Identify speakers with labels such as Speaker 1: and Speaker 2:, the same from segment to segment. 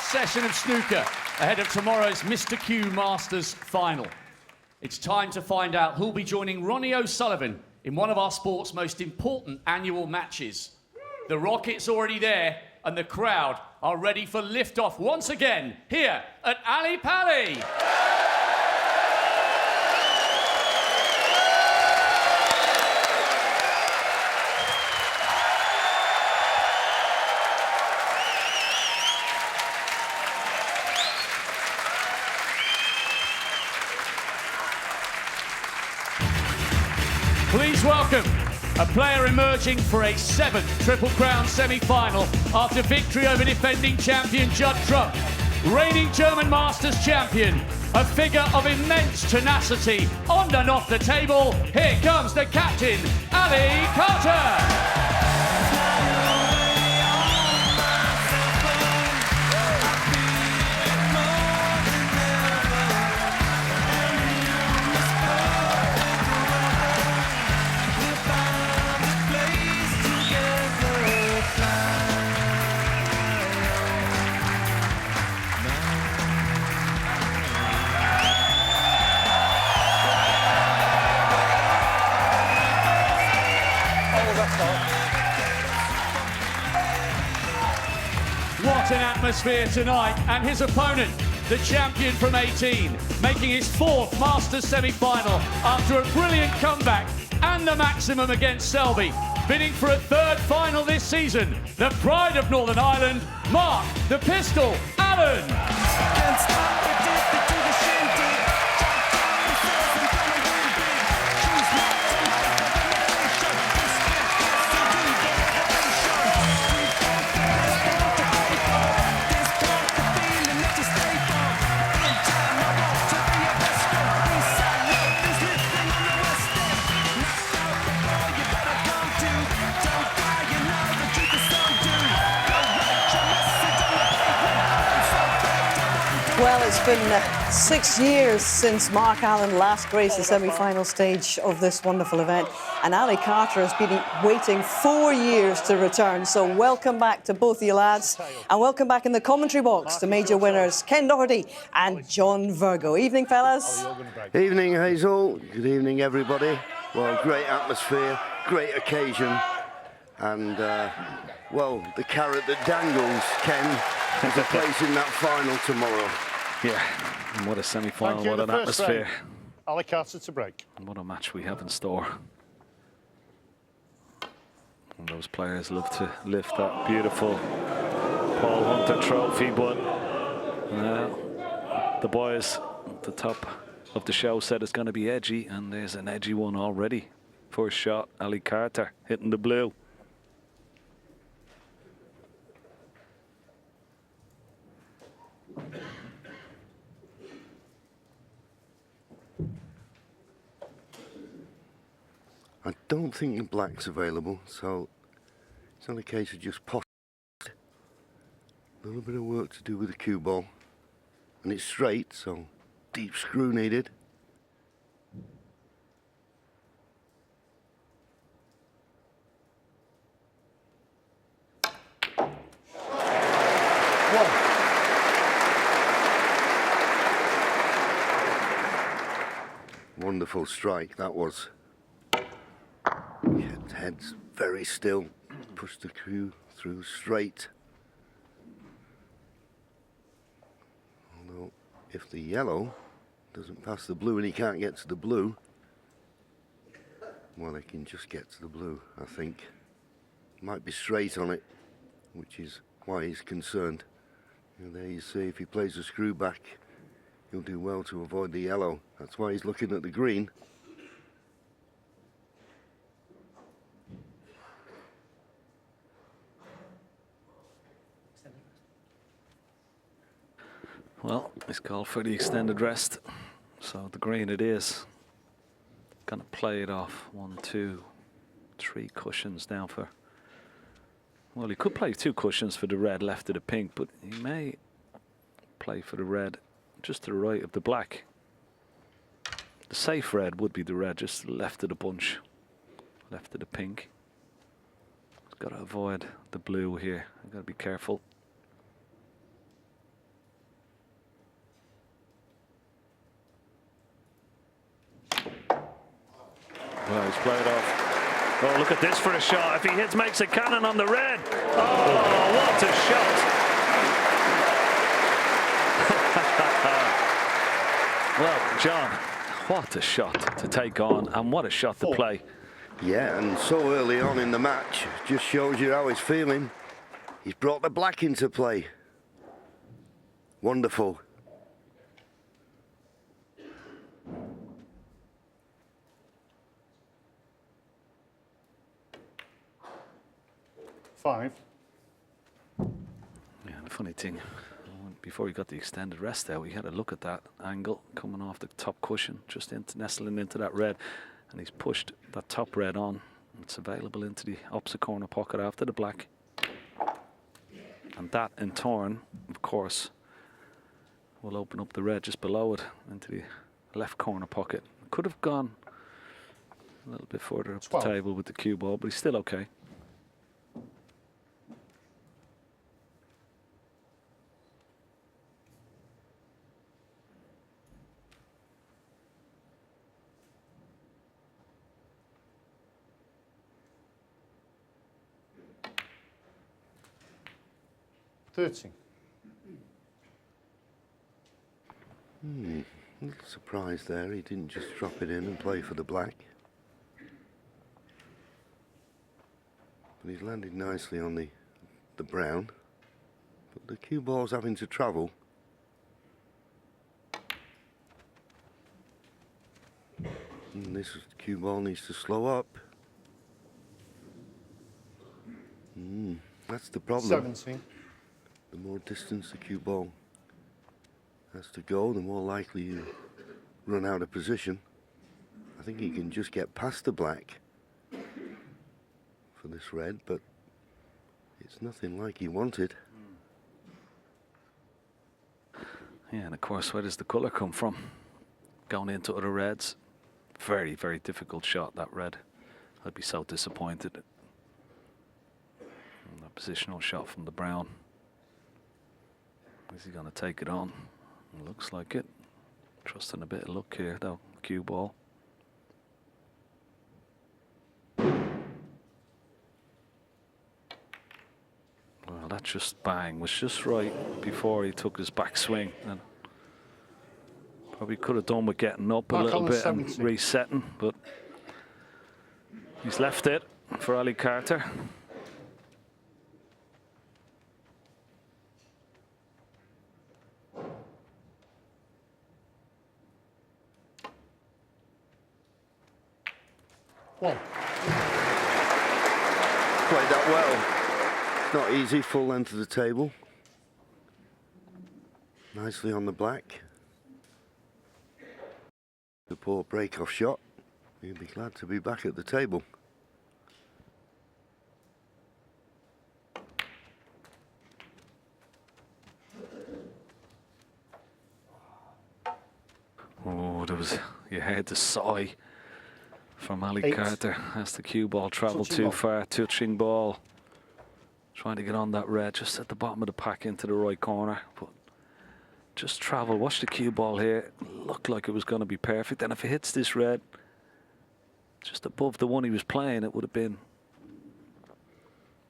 Speaker 1: session of snooker ahead of tomorrow's Mr. Q Masters final. It's time to find out who'll be joining Ronnie O'Sullivan in one of our sport's most important annual matches. The rocket's already there and the crowd are ready for liftoff once again here at Ali Pali. Please welcome a player emerging for a 7th Triple Crown semi-final after victory over defending champion Judd Trump, reigning German Masters champion, a figure of immense tenacity on and off the table. Here comes the captain, Ali Carter. What an atmosphere tonight, and his opponent, the champion from 18, making his 4th Masters semi-final after a brilliant comeback and the maximum against Selby, bidding for a 3rd final this season, the pride of Northern Ireland, Mark the Pistol Allen.
Speaker 2: Well, it's been 6 years since Mark Allen last graced the semi-final stage of this wonderful event, and Ali Carter has been waiting 4 years to return. So welcome back to both of you lads, and welcome back in the commentary box to major winners Ken Doherty and John Virgo. Evening, fellas.
Speaker 3: Evening, Hazel. Good evening, everybody. Well, great atmosphere, great occasion, and well, the carrot that dangles, Ken, is a place in that final tomorrow.
Speaker 4: Yeah, and what a semi-final, what an atmosphere.
Speaker 5: Ali Carter to break.
Speaker 4: And what a match we have in store. And those players love to lift that beautiful Paul Hunter trophy, but the boys at the top of the show said it's going to be edgy, and there's an edgy one already. First shot, Ali Carter hitting the blue.
Speaker 3: I don't think the black's available, so it's only a case of just post. A little bit of work to do with the cue ball, and it's straight, so deep screw needed. Wonderful strike that was. Kept heads very still, pushed the cue through straight. Although if the yellow doesn't pass the blue and he can't get to the blue, well, they can just get to the blue, I think. Might be straight on it, which is why he's concerned. And there you see, if he plays the screw back, he'll do well to avoid the yellow. That's why he's looking at the green.
Speaker 4: Well, it's called for the extended rest, so the green it is. Gonna play it off. 1, 2, 3 cushions down for. Well, he could play 2 cushions for the red left of the pink, but he may play for the red just to the right of the black. The safe red would be the red just left of the bunch, left of the pink. He's got to avoid the blue here. I've got to be careful. he's played off. Oh, look at this for a shot. If he hits, makes a cannon on the red. Oh, what a shot. Well, John, what a shot to take on, and what a shot to play.
Speaker 3: Yeah, and so early on in the match, just shows you how he's feeling. He's brought the black into play. Wonderful.
Speaker 5: Five.
Speaker 4: Yeah, the funny thing, before he got the extended rest there, we had a look at that angle coming off the top cushion, just nestling into that red, and he's pushed that top red on. It's available into the opposite corner pocket after the black. And that, in turn, of course, will open up the red just below it into the left corner pocket. Could have gone a little bit further up
Speaker 5: 12.
Speaker 4: the table with the cue ball, but he's still okay.
Speaker 3: A little surprise there. He didn't just drop it in and play for the black. But he's landed nicely on the brown. But the cue ball's having to travel. And this cue ball needs to slow up. That's the problem.
Speaker 5: 17.
Speaker 3: The more distance the cue ball has to go, the more likely you run out of position. I think he can just get past the black for this red, but it's nothing like he wanted.
Speaker 4: Yeah, and of course, where does the colour come from? Going into other reds. Very, very difficult shot, that red. I'd be so disappointed. And that positional shot from the brown. Is he going to take it on? It looks like it. Trusting a bit of luck here, though. Cue ball. Well, that just bang was just right before he took his back swing, and probably could have done with getting up a little bit and resetting, but he's left it for Ali Carter.
Speaker 3: Played that well. It's not easy, full length of the table. Nicely on the black. The poor break-off shot. He'll be glad to be back at the table.
Speaker 4: Oh, you heard the sigh from Ali Carter as the cue ball travelled too far. Touching ball. Trying to get on that red just at the bottom of the pack into the right corner. But just travel. Watch the cue ball here. Looked like it was going to be perfect. And if it hits this red just above the one he was playing, it would have been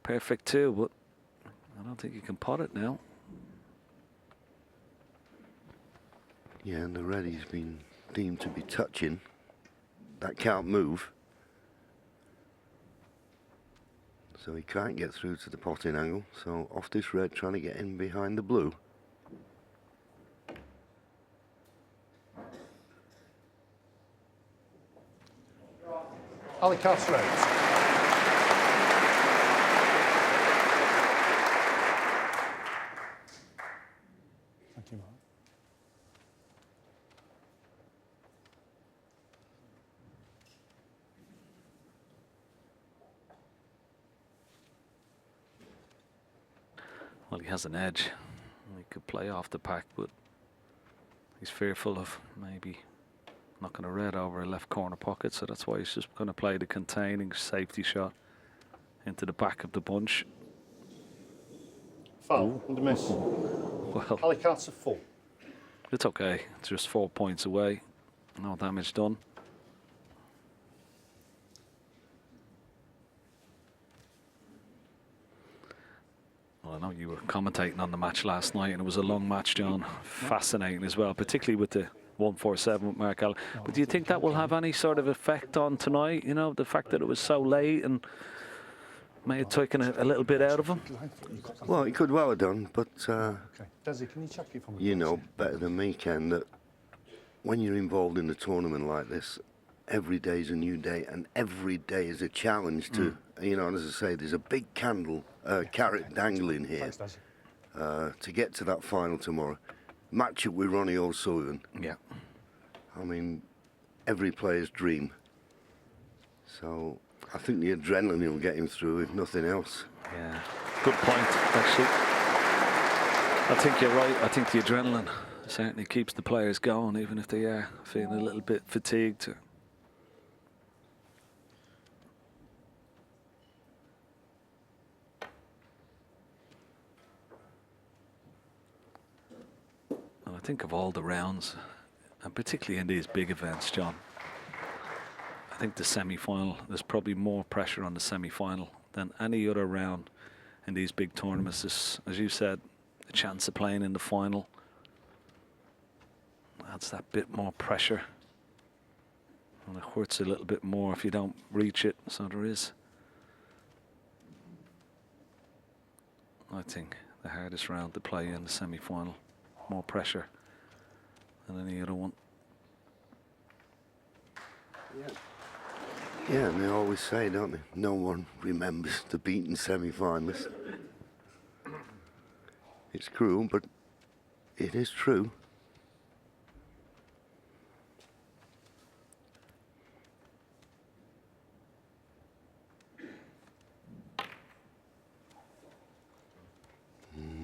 Speaker 4: perfect too. But I don't think you can pot it now.
Speaker 3: Yeah, and the red he's been deemed to be touching. That can't move. So he can't get through to the potting angle. So off this red, trying to get in behind the blue.
Speaker 5: Ali Carter out. Thank you, Mark.
Speaker 4: Well, he has an edge. He could play off the pack, but he's fearful of maybe knocking a red over a left corner pocket, so that's why he's just going to play the containing safety shot into the back of the bunch.
Speaker 5: Foul and a miss.
Speaker 4: Well,
Speaker 5: Ali Carter full.
Speaker 4: it's okay. It's just 4 points away. No damage done. I know you were commentating on the match last night, and it was a long match, John. Fascinating as well, particularly with the 147 with Mark Allen. But do you think that will have any sort of effect on tonight? You know, the fact that it was so late and may have taken a little bit out of him?
Speaker 3: Well, he could well have done, but
Speaker 5: Okay. Desi, can you check it for me?
Speaker 3: you know better than me, Ken, that when you're involved in a tournament like this, every day is a new day, and every day is a challenge to, you know, and as I say, there's a big carrot dangling here
Speaker 5: Thanks, Desi.
Speaker 3: to get to that final tomorrow. Match up with Ronnie O'Sullivan.
Speaker 4: Yeah.
Speaker 3: I mean, every player's dream. So I think the adrenaline will get him through, if nothing else.
Speaker 4: Yeah, good point, actually. I think you're right. I think the adrenaline certainly keeps the players going, even if they are feeling a little bit fatigued. And I think of all the rounds, and particularly in these big events, John, I think the semi-final, there's probably more pressure on the semi-final than any other round in these big tournaments. This, as you said, the chance of playing in the final adds that bit more pressure, and it hurts a little bit more if you don't reach it. So there is, I think, the hardest round to play in the semi-final. More pressure than any other one.
Speaker 3: Yeah, and they always say, don't they, no one remembers the beaten semi-finalist. It's cruel, but it is true.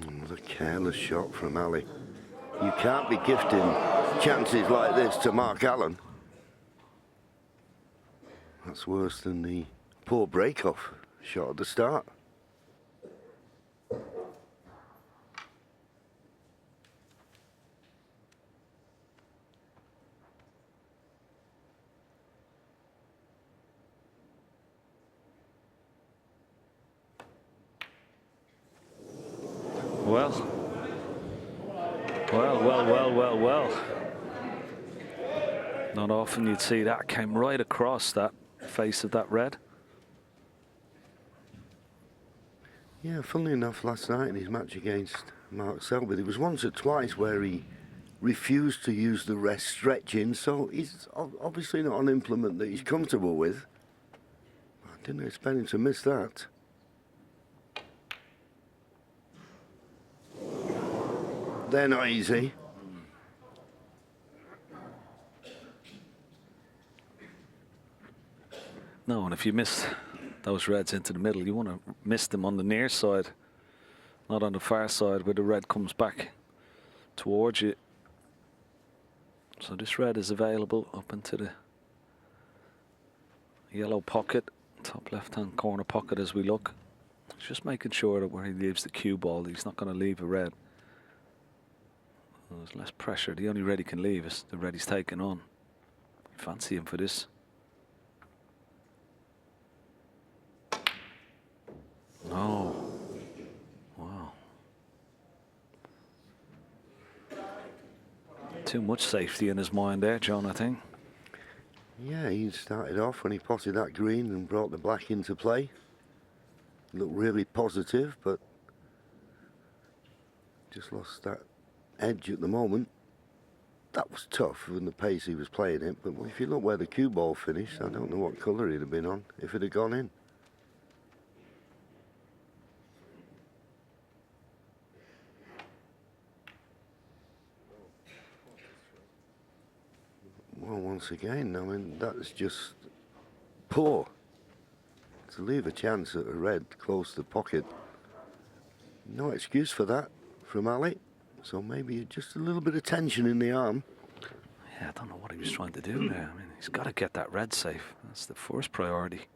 Speaker 3: Another careless shot from Ali. You can't be gifting chances like this to Mark Allen. That's worse than the poor break-off shot at the start.
Speaker 4: Well. Not often you'd see that. Came right across that face of that red.
Speaker 3: Yeah, funnily enough, last night in his match against Mark Selby, there was once or twice where he refused to use the rest stretching, so he's obviously not an implement that he's comfortable with. I didn't expect him to miss that. They're not easy.
Speaker 4: No, and if you miss those reds into the middle, you want to miss them on the near side, not on the far side where the red comes back towards you. So this red is available up into the yellow pocket, top left-hand corner pocket as we look. Just making sure that where he leaves the cue ball, he's not going to leave a red. There's less pressure. The only red he can leave is the red he's taken on. Fancy him for this. No. Wow. Too much safety in his mind there, John, I think.
Speaker 3: Yeah, he started off when he potted that green and brought the black into play. Looked really positive, but just lost that edge at the moment. That was tough with the pace he was playing it, but if you look where the cue ball finished, I don't know what colour he'd have been on if it had gone in. Well, once again, I mean, that's just poor. To leave a chance at a red close to the pocket. No excuse for that from Ali. So maybe just a little bit of tension in the arm.
Speaker 4: Yeah, I don't know what he was trying to do there. I mean, he's got to get that red safe. That's the first priority.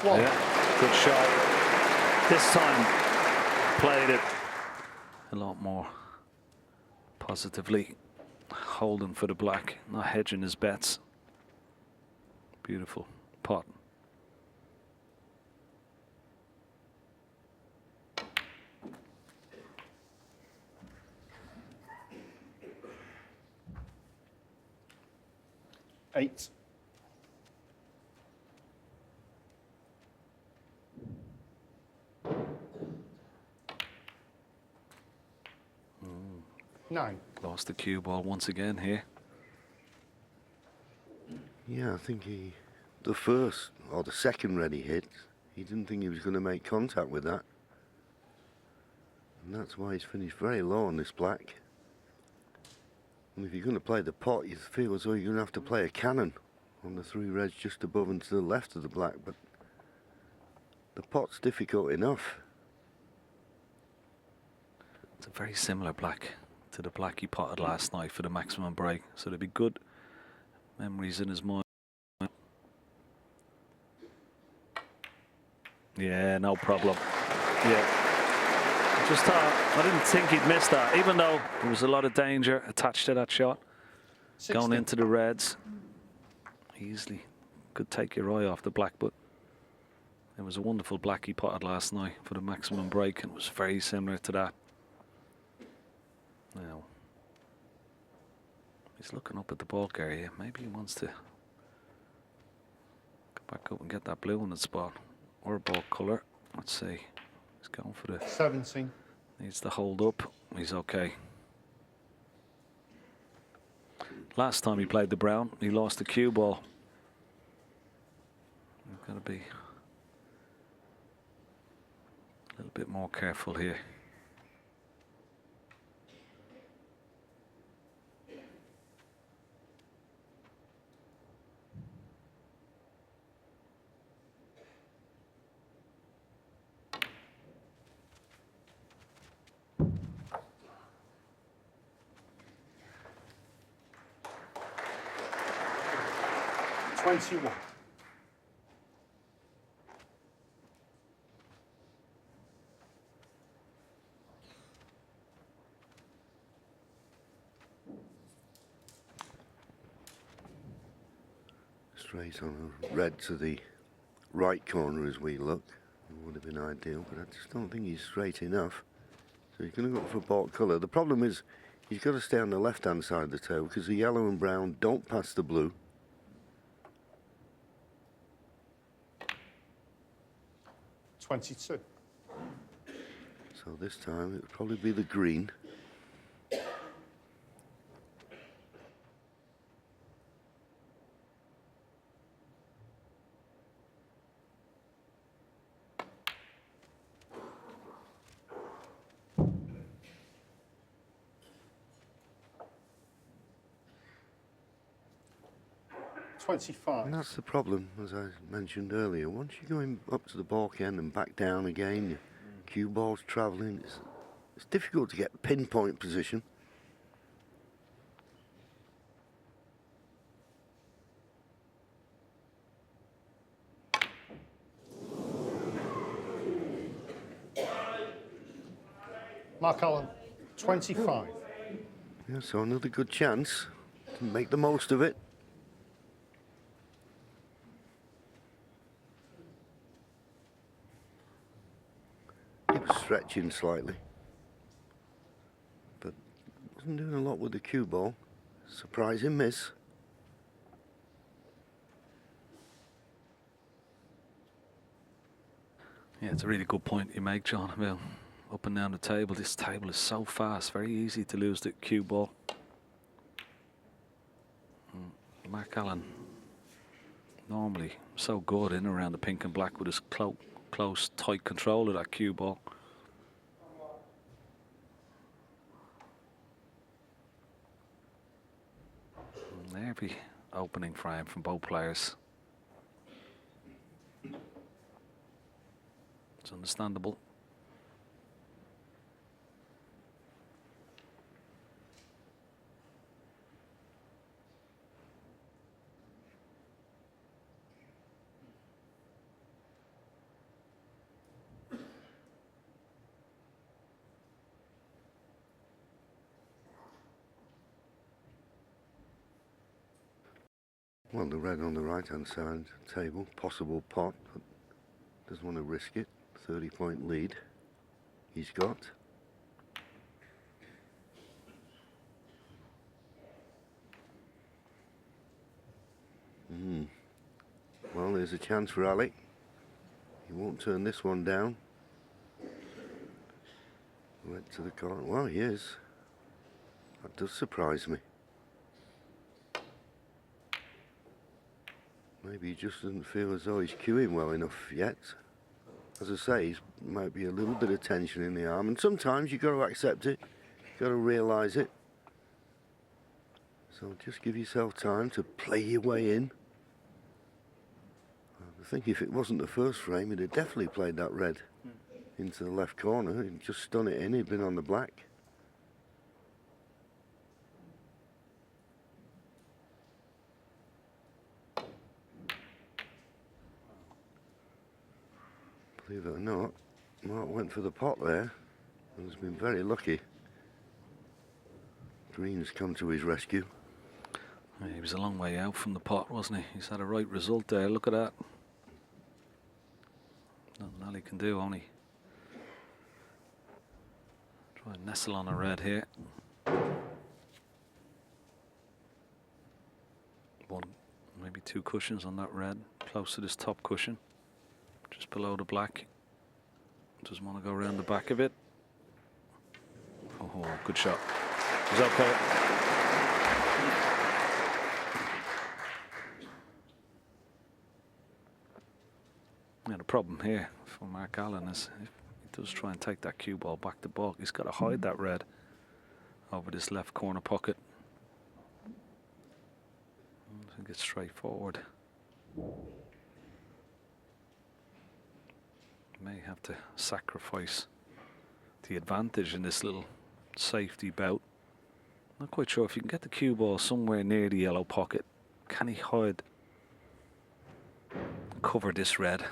Speaker 5: Well,
Speaker 4: yeah, good shot. This time, played it a lot more positively. holding for the black, not hedging his bets. Beautiful pot.
Speaker 5: Eight. Nine.
Speaker 4: Lost the cue ball once again here.
Speaker 3: Yeah, I think the first or the second red he hit, he didn't think he was going to make contact with that. And that's why he's finished very low on this black. And if you're going to play the pot, you feel as though you're going to have to play a cannon on the three reds just above and to the left of the black, but the pot's difficult enough.
Speaker 4: It's a very similar black to the black he potted last night for the maximum break, so there'll be good memories in his mind. Yeah, no problem. Yeah. Just thought, I didn't think he'd miss that, even though there was a lot of danger attached to that shot.
Speaker 5: 16.
Speaker 4: Going into the reds. Easily could take your eye off the black, but it was a wonderful black he potted last night for the maximum break, and it was very similar to that. Now, he's looking up at the bulk area. Maybe he wants to go back up and get that blue in the spot. Or bulk colour. Let's see. He's going for the...
Speaker 5: 17.
Speaker 4: Needs to hold up. He's okay. Last time he played the brown, he lost the cue ball. We've got to be a little bit more careful here.
Speaker 5: Twenty-one.
Speaker 3: Straight on a red to the right corner as we look. It would have been ideal, but I just don't think he's straight enough. So he's going to go for bulk colour. The problem is he's got to stay on the left-hand side of the table because the yellow and brown don't pass the blue.
Speaker 5: 22.
Speaker 3: So this time it would probably be the green. And
Speaker 5: 25.
Speaker 3: that's the problem, as I mentioned earlier. Once you're going up to the balk end and back down again, your cue ball's travelling. It's difficult to get pinpoint position.
Speaker 5: Mark Allen, 25.
Speaker 3: Yeah, so another good chance to make the most of it. He was stretching slightly, but wasn't doing a lot with the cue ball. Surprising miss.
Speaker 4: Yeah, it's a really good point you make, John, about up and down the table. This table is so fast, very easy to lose the cue ball. Mark Allen, normally so good in around the pink and black with his close, tight control of that cue ball. And every opening frame from both players. It's understandable.
Speaker 3: Well, the red on the right-hand side table, possible pot, but doesn't want to risk it. 30-point lead he's got. Well, there's a chance for Ali. He won't turn this one down. Went to the corner. Well, he is. That does surprise me. Maybe he just doesn't feel as though he's cueing well enough yet. As I say, he's might be a little bit of tension in the arm, and sometimes you've got to accept it. You've got to realise it. So just give yourself time to play your way in. I think if it wasn't the first frame, he'd have definitely played that red into the left corner. He'd just stun it in, he'd been on the black. Believe it or not, Mark went for the pot there and has been very lucky. Green's come to his rescue.
Speaker 4: He was a long way out from the pot, wasn't he? He's had a right result there. Look at that. Nothing Ali can do, only try and nestle on a red here. One, maybe two cushions on that red, close to this top cushion, just below the black. Doesn't want to go around the back of it. Oh, good shot. It was okay. Yeah, the problem here for Mark Allen is if he does try and take that cue ball back to baulk, he's got to hide that red over this left corner pocket. I think it's straightforward. May have to sacrifice the advantage in this little safety bout. Not quite sure if you can get the cue ball somewhere near the yellow pocket. Can he hide, cover this red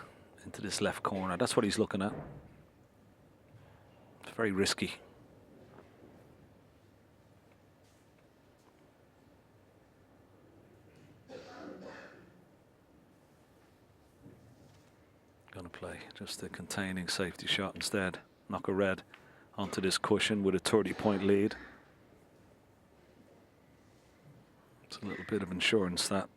Speaker 4: into this left corner? That's what he's looking at. It's very risky. Gonna play just a containing safety shot instead. Knock a red onto this cushion with a 30-point lead. It's a little bit of insurance, that.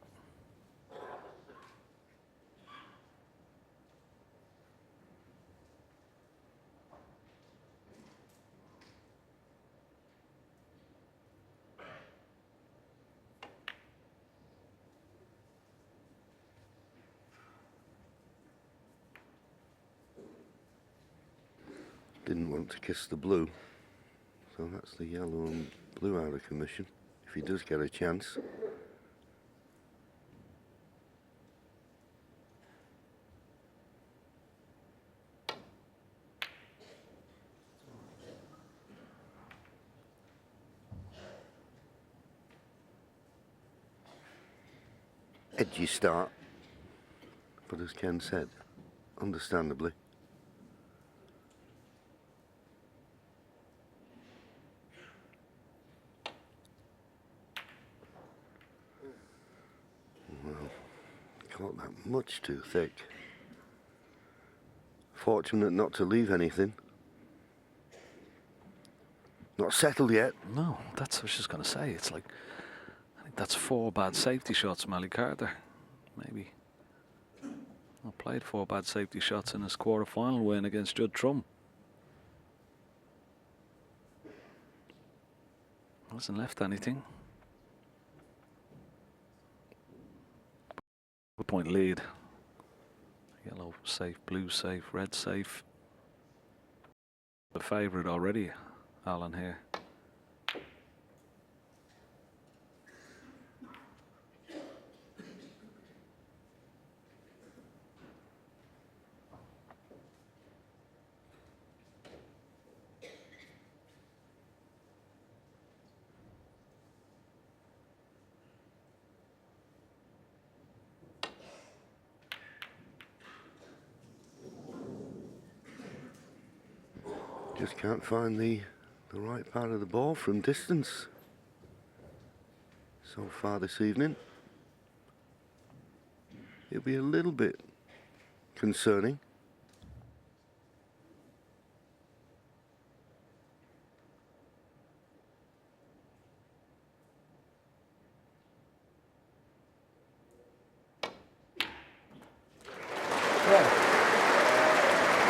Speaker 3: Didn't want to kiss the blue, so that's the yellow and blue out of commission if he does get a chance. Edgy start, but as Ken said, understandably. Caught that much too thick. Fortunate not to leave anything. Not settled yet.
Speaker 4: No, that's what I was just going to say. It's like, I think that's 4 bad safety shots from Ali Carter. Maybe. I played 4 bad safety shots in his quarter-final win against Judd Trump. Hasn't left anything. Point lead. Yellow safe, blue safe, red safe. The favourite already, Alan here.
Speaker 3: Just can't find the right part of the ball from distance so far this evening. it'll be a little bit concerning.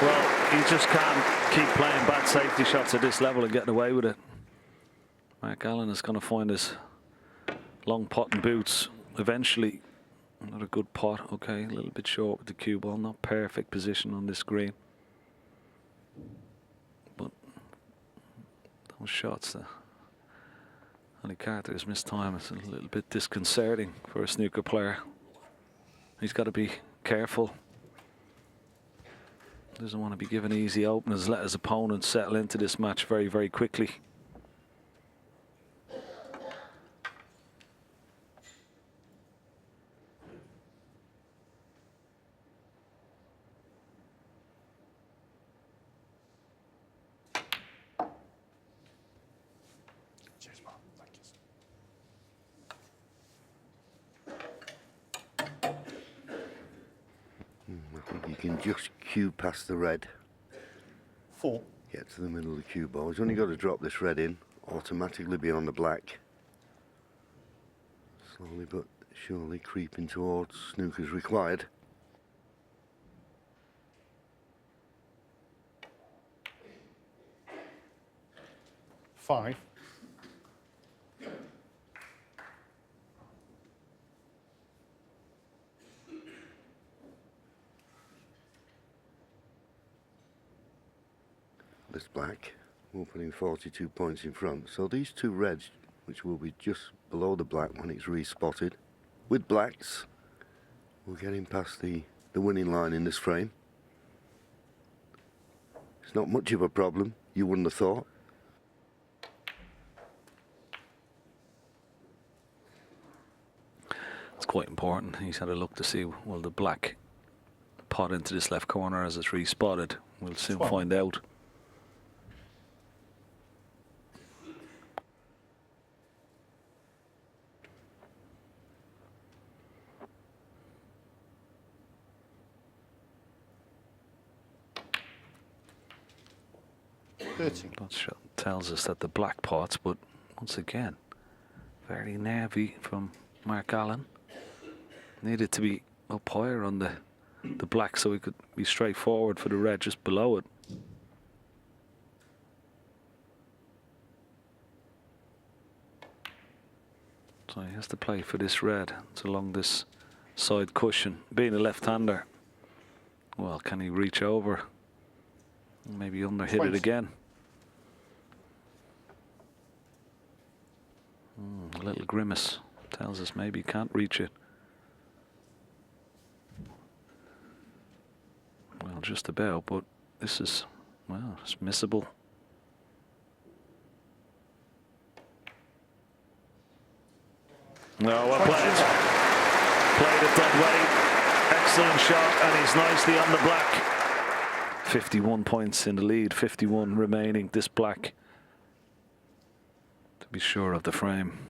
Speaker 4: Well, you just can't keep playing bad safety shots at this level and getting away with it. Mark Allen is going to find his long pot and boots eventually. Not a good pot. Okay, a little bit short with the cue ball. Not perfect position on this green. But those shots that Ali Carter has missed time. It's a little bit disconcerting for a snooker player. He's got to be careful. Doesn't want to be given easy openers. Let his opponent settle into this match very, very quickly.
Speaker 5: Cheers, Mark. Thank you.
Speaker 3: I think you can just cue past the red.
Speaker 5: 4.
Speaker 3: Get to the middle of the cue ball. He's only got to drop this red in, automatically be on the black. Slowly but surely creeping towards snooker's required.
Speaker 5: Five.
Speaker 3: This black will put him 42 points in front. So these two reds, which will be just below the black when it's respotted, with blacks, will get him past the winning line in this frame. It's not much of a problem, you wouldn't have thought.
Speaker 4: It's quite important. He's had a look to see, will the black pot into this left corner as it's respotted? We'll soon find out. That shot tells us that the black pots, but once again, very nervy from Mark Allen. Needed to be up higher on the black so he could be straightforward for the red just below it. So he has to play for this red. It's along this side cushion. Being a left-hander, well, can he reach over? Maybe underhit it again. A little grimace tells us maybe he can't reach it. Well, just about, but this is, well, it's missable. No, well played. Played it that way. Excellent shot, and he's nicely on the black. 51 points in the lead, 51 remaining. This black to be sure of the frame.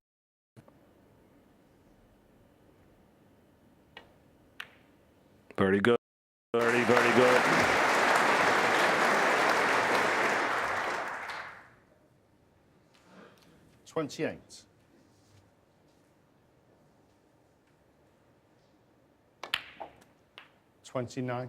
Speaker 4: Very good. Very, very good.
Speaker 5: $28. $29.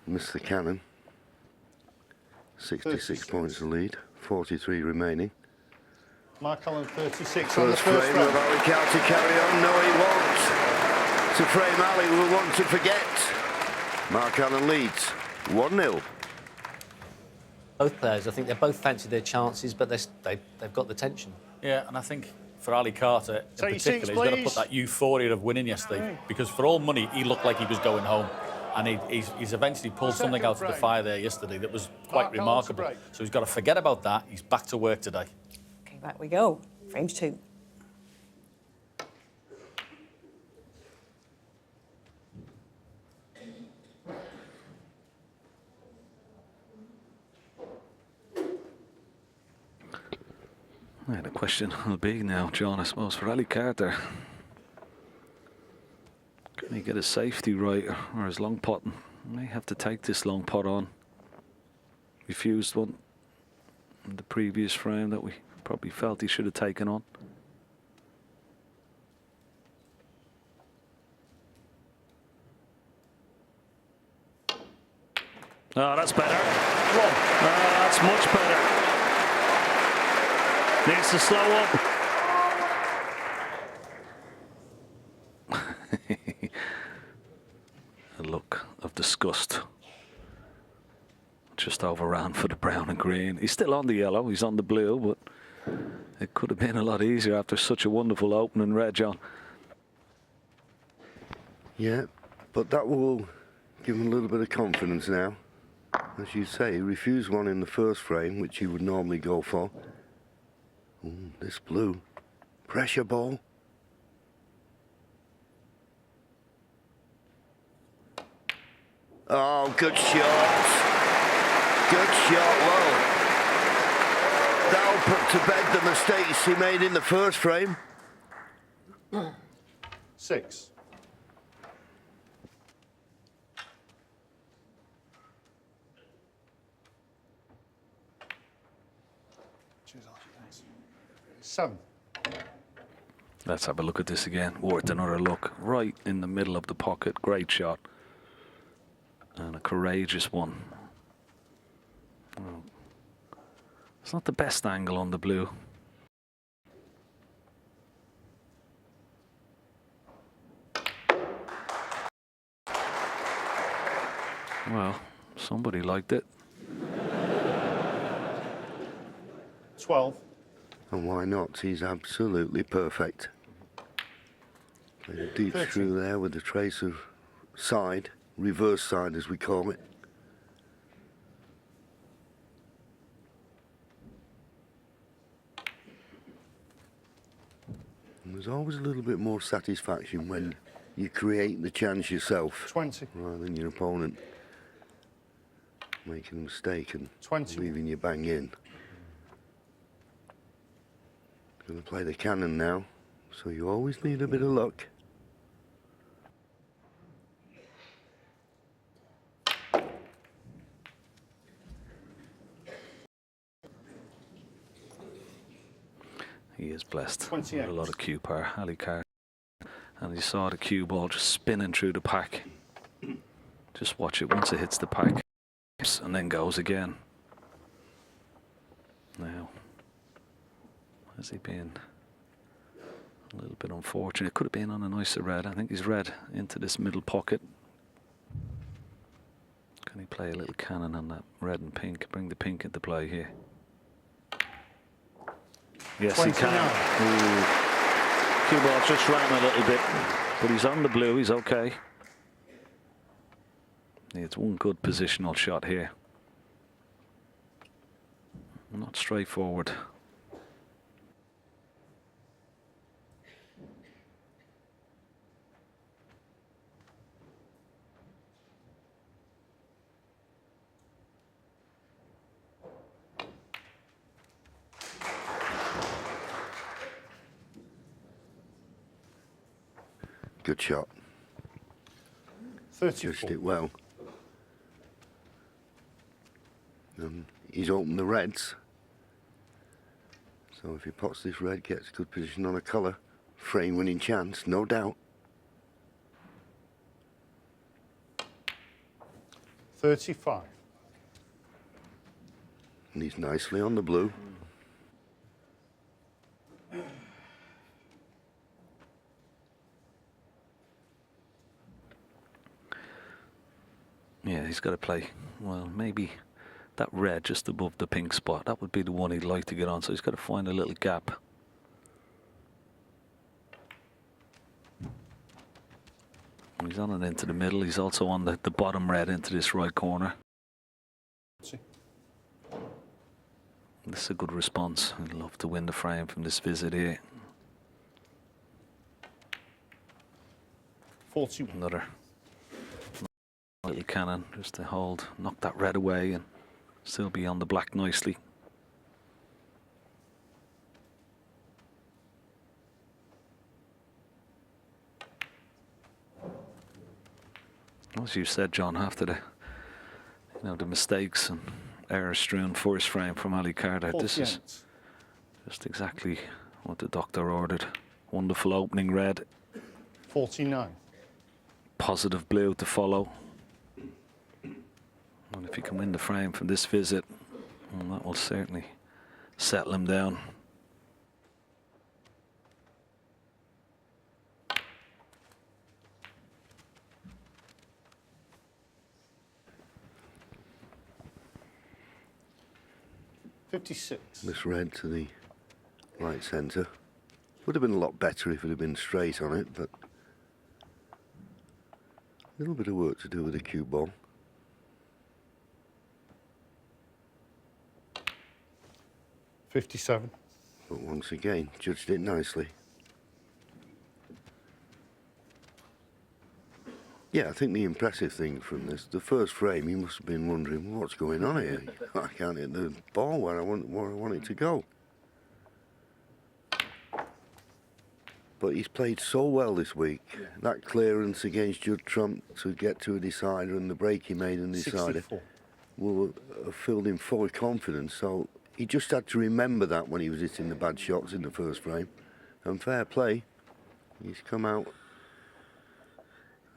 Speaker 3: Missed the cannon. 66 points to lead, 43 remaining.
Speaker 5: Mark Allen 36 on the
Speaker 3: First
Speaker 5: first
Speaker 3: frame
Speaker 5: round.
Speaker 3: of Ali Carter carry on. No, he won't. It's a frame Ali will want to forget. Mark Allen leads 1-0.
Speaker 6: Both players, I think they both fancy their chances, but they've got the tension.
Speaker 7: Yeah, and I think for Ali Carter in
Speaker 5: Take your
Speaker 7: particular,
Speaker 5: seats,
Speaker 7: he's got to
Speaker 5: please.
Speaker 7: put that euphoria of winning yesterday, because for all money, he looked like he was going home. And he's eventually pulled something out of the fire there yesterday that was quite remarkable. So he's got to forget about that. He's back to work today.
Speaker 2: Okay, back we go. Frames 2.
Speaker 4: Yeah, the question will be now, John, I suppose, for Ali Carter. Can he get his safety right or his long pot? He may have to take this long pot on. Refused one in the previous frame that we probably felt he should have taken on. Oh, that's better. Oh, that's much better. Needs to slow up. A look of disgust. Just overran for the brown and green. He's still on the yellow, he's on the blue, but it could have been a lot easier after such a wonderful opening red, John.
Speaker 3: Yeah, but that will give him a little bit of confidence now. As you say, he refused one in the first frame, which he would normally go for. Ooh, this blue. Pressure ball. Oh, good shot. Good shot. Well, that'll put to bed the mistakes he made in the first frame.
Speaker 5: 6. Seven.
Speaker 4: Let's have a look at this again. Worth another look. Right in the middle of the pocket. Great shot. And a courageous one. Well, it's not the best angle on the blue. Well, somebody liked it.
Speaker 5: 12.
Speaker 3: And why not? He's absolutely perfect. Played a deep
Speaker 5: 13.
Speaker 3: through there with a trace of side, reverse side as we call it. And there's always a little bit more satisfaction when you create the chance yourself
Speaker 5: 20.
Speaker 3: rather than your opponent making a mistake and
Speaker 5: 20.
Speaker 3: leaving you bang in. Going to play the cannon now, so you always need a bit of luck.
Speaker 4: He is blessed.
Speaker 5: 28.
Speaker 4: With a lot of cue power, Ali Carter. And you saw the cue ball just spinning through the pack. Just watch it once it hits the pack and then goes again. Now, has he been a little bit unfortunate? Could have been on a nicer red. I think he's red into this middle pocket. Can he play a little cannon on that red and pink? Bring the pink into play here. Yes,
Speaker 5: 29.
Speaker 4: he can. Ooh. Cue ball just ran a little bit, but he's on the blue. He's okay. It's one good positional shot here. Not straightforward.
Speaker 3: Good shot.
Speaker 5: 34.
Speaker 3: Judged it well. He's opened the reds. So if he pots this red, gets good position on a colour, frame winning chance, no doubt.
Speaker 5: 35.
Speaker 3: And he's nicely on the blue.
Speaker 4: Yeah, he's got to play, well, maybe that red just above the pink spot. That would be the one he'd like to get on, so he's got to find a little gap. He's on it into the middle. He's also on the bottom red into this right corner. This is a good response. I'd love to win the frame from this visit here.
Speaker 5: 41.
Speaker 4: Another little cannon just to hold, knock that red away and still be on the black nicely. As you said, John, after the mistakes and error-strewn first frame from Ali Carter, this is
Speaker 5: 48.
Speaker 4: just exactly what the doctor ordered. Wonderful opening red,
Speaker 5: 49.
Speaker 4: positive blue to follow. And if he can win the frame from this visit, well, that will certainly settle him down.
Speaker 3: This red to the right centre. Would have been a lot better if it had been straight on it, but a little bit of work to do with the cue ball.
Speaker 5: 57.
Speaker 3: But once again, judged it nicely. Yeah, I think the impressive thing from this, the first frame, he must have been wondering, what's going on here? I can't hit the ball where I want it to go. But he's played so well this week. That clearance against Judd Trump to get to a decider and the break he made in the decider
Speaker 5: 64.
Speaker 3: will have filled him full of confidence. So he just had to remember that when he was hitting the bad shots in the first frame. And fair play, he's come out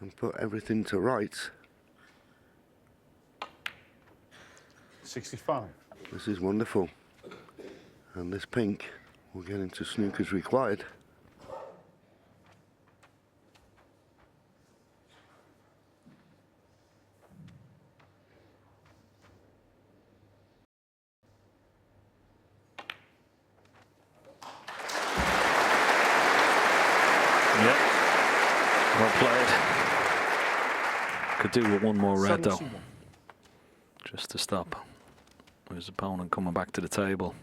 Speaker 3: and put everything to rights.
Speaker 5: 65.
Speaker 3: This is wonderful. And this pink will get into Snooker's required.
Speaker 4: Yep. Well played. Could do with one more red, though.
Speaker 5: 71.
Speaker 4: Just to stop his opponent coming back to the table.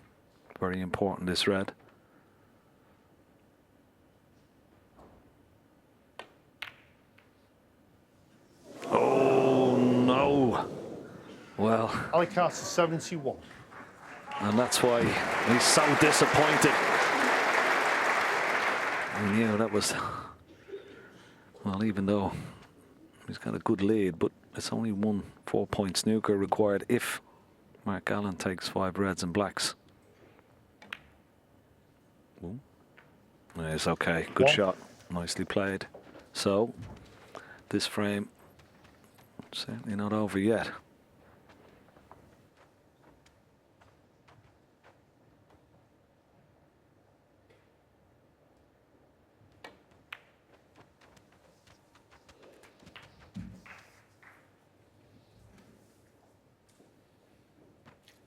Speaker 4: Very important, this red. Oh, no. Well,
Speaker 5: Ali Carter 71.
Speaker 4: and that's why he's so disappointed. And yeah, that was, well, even though he's got a good lead, but it's only 1 4-point snooker required if Mark Allen takes 5 reds and blacks. Ooh. It's okay, good
Speaker 5: One.
Speaker 4: shot, nicely played. So, this frame, certainly not over yet.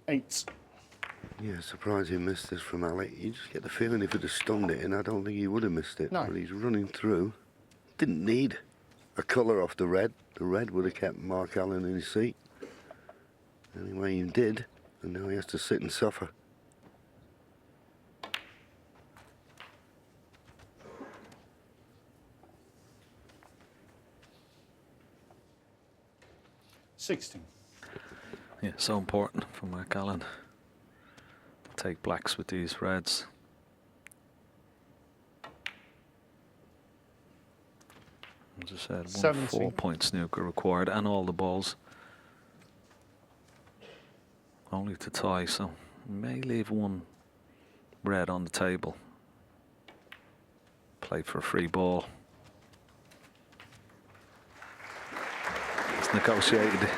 Speaker 5: Eight.
Speaker 3: Yeah, surprised he missed this from Alec. You just get the feeling if he'd have stunned it in, I don't think he would have missed it.
Speaker 5: No.
Speaker 3: But he's running through. Didn't need a colour off the red. The red would have kept Mark Allen in his seat. Anyway, he did, and now he has to sit and suffer.
Speaker 5: $16.
Speaker 4: Yeah, so important for Mark Allen. Take blacks with these reds. As I said, 1
Speaker 5: 17.
Speaker 4: 4-point snooker required, and all the balls. Only to tie, so may leave 1 red on the table. Play for a free ball. It's negotiated.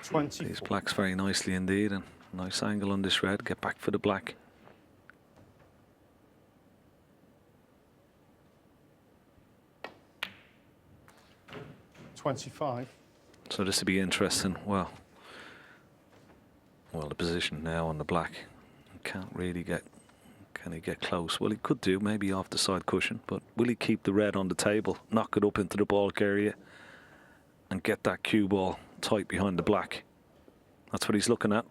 Speaker 5: 24.
Speaker 4: These blacks very nicely indeed, and nice angle on this red. Get back for the black.
Speaker 5: $25.
Speaker 4: So this will be interesting. Well, the position now on the black. Can't really get. Can he get close? Well, he could do, maybe off the side cushion, but will he keep the red on the table, knock it up into the bulk area, and get that cue ball tight behind the black? That's what he's looking at.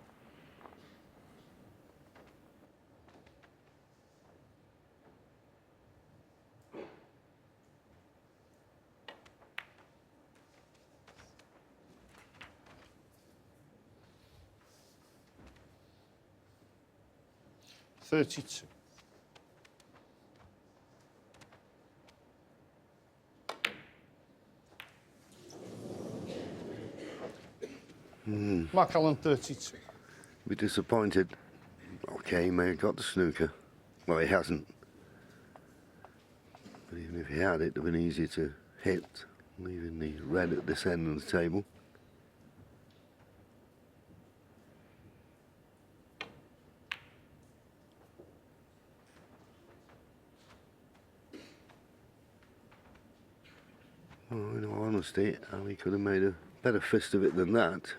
Speaker 5: $32. Mark Allen 32.
Speaker 3: Be disappointed. Okay, he may have got the snooker. Well, he hasn't. But even if he had, it would have been easier to hit, leaving the red at this end of the table. Well, in all honesty, Ali could have made a better fist of it than that.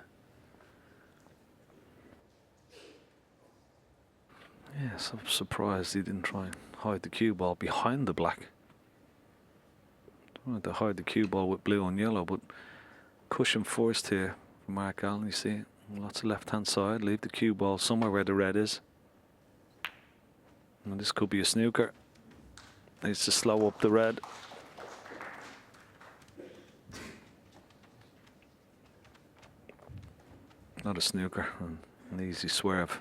Speaker 4: Yes, I'm surprised he didn't try and hide the cue ball behind the black. Wanted to hide the cue ball with blue and yellow, but cushion first here for Mark Allen. You see it, lots of left-hand side. Leave the cue ball somewhere where the red is. And this could be a snooker. Needs to slow up the red. Not a snooker, an easy swerve.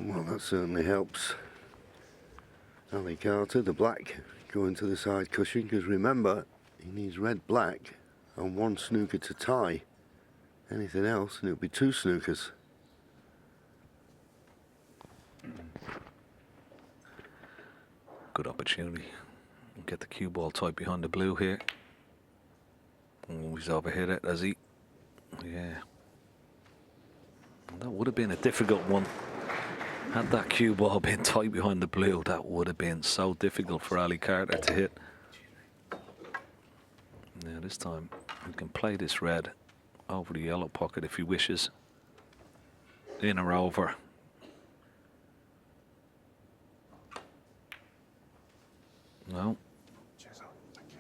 Speaker 3: Well, that certainly helps. Ali Carter, the black, going to the side cushion, because remember, he needs red, black, and one snooker to tie. Anything else, and it'll be two snookers.
Speaker 4: Good opportunity. Get the cue ball tight behind the blue here. Oh, he's overhit it, has he? Yeah. That would have been a difficult one. Had that cue ball been tight behind the blue, that would have been so difficult for Ali Carter to hit. Now this time he can play this red over the yellow pocket if he wishes. In or over. No.
Speaker 5: Cheers, Alan. Thank you.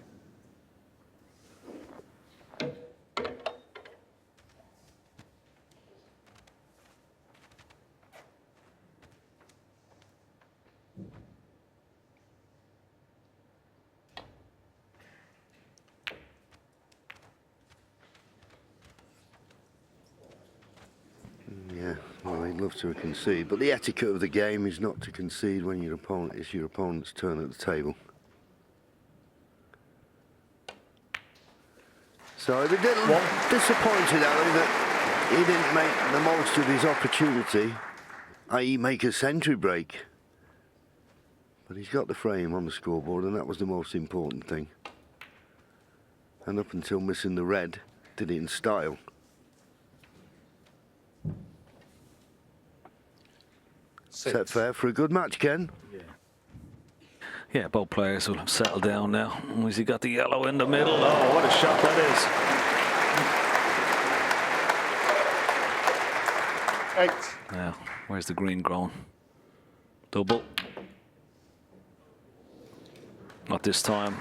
Speaker 3: Yeah, well, he'd love to concede, but the etiquette of the game is not to concede when it's your opponent's turn at the table. So he'd be a little disappointed, Ali, that he didn't make the most of his opportunity, i.e. make a century break. But he's got the frame on the scoreboard, and that was the most important thing. And up until missing the red, did it in style. Set fair for a good match, Ken.
Speaker 4: Yeah, both players will have settled down now. Has he got the yellow in the middle? Oh, what a shot that is.
Speaker 5: 8.
Speaker 4: Now, where's the green grown? Double. Not this time.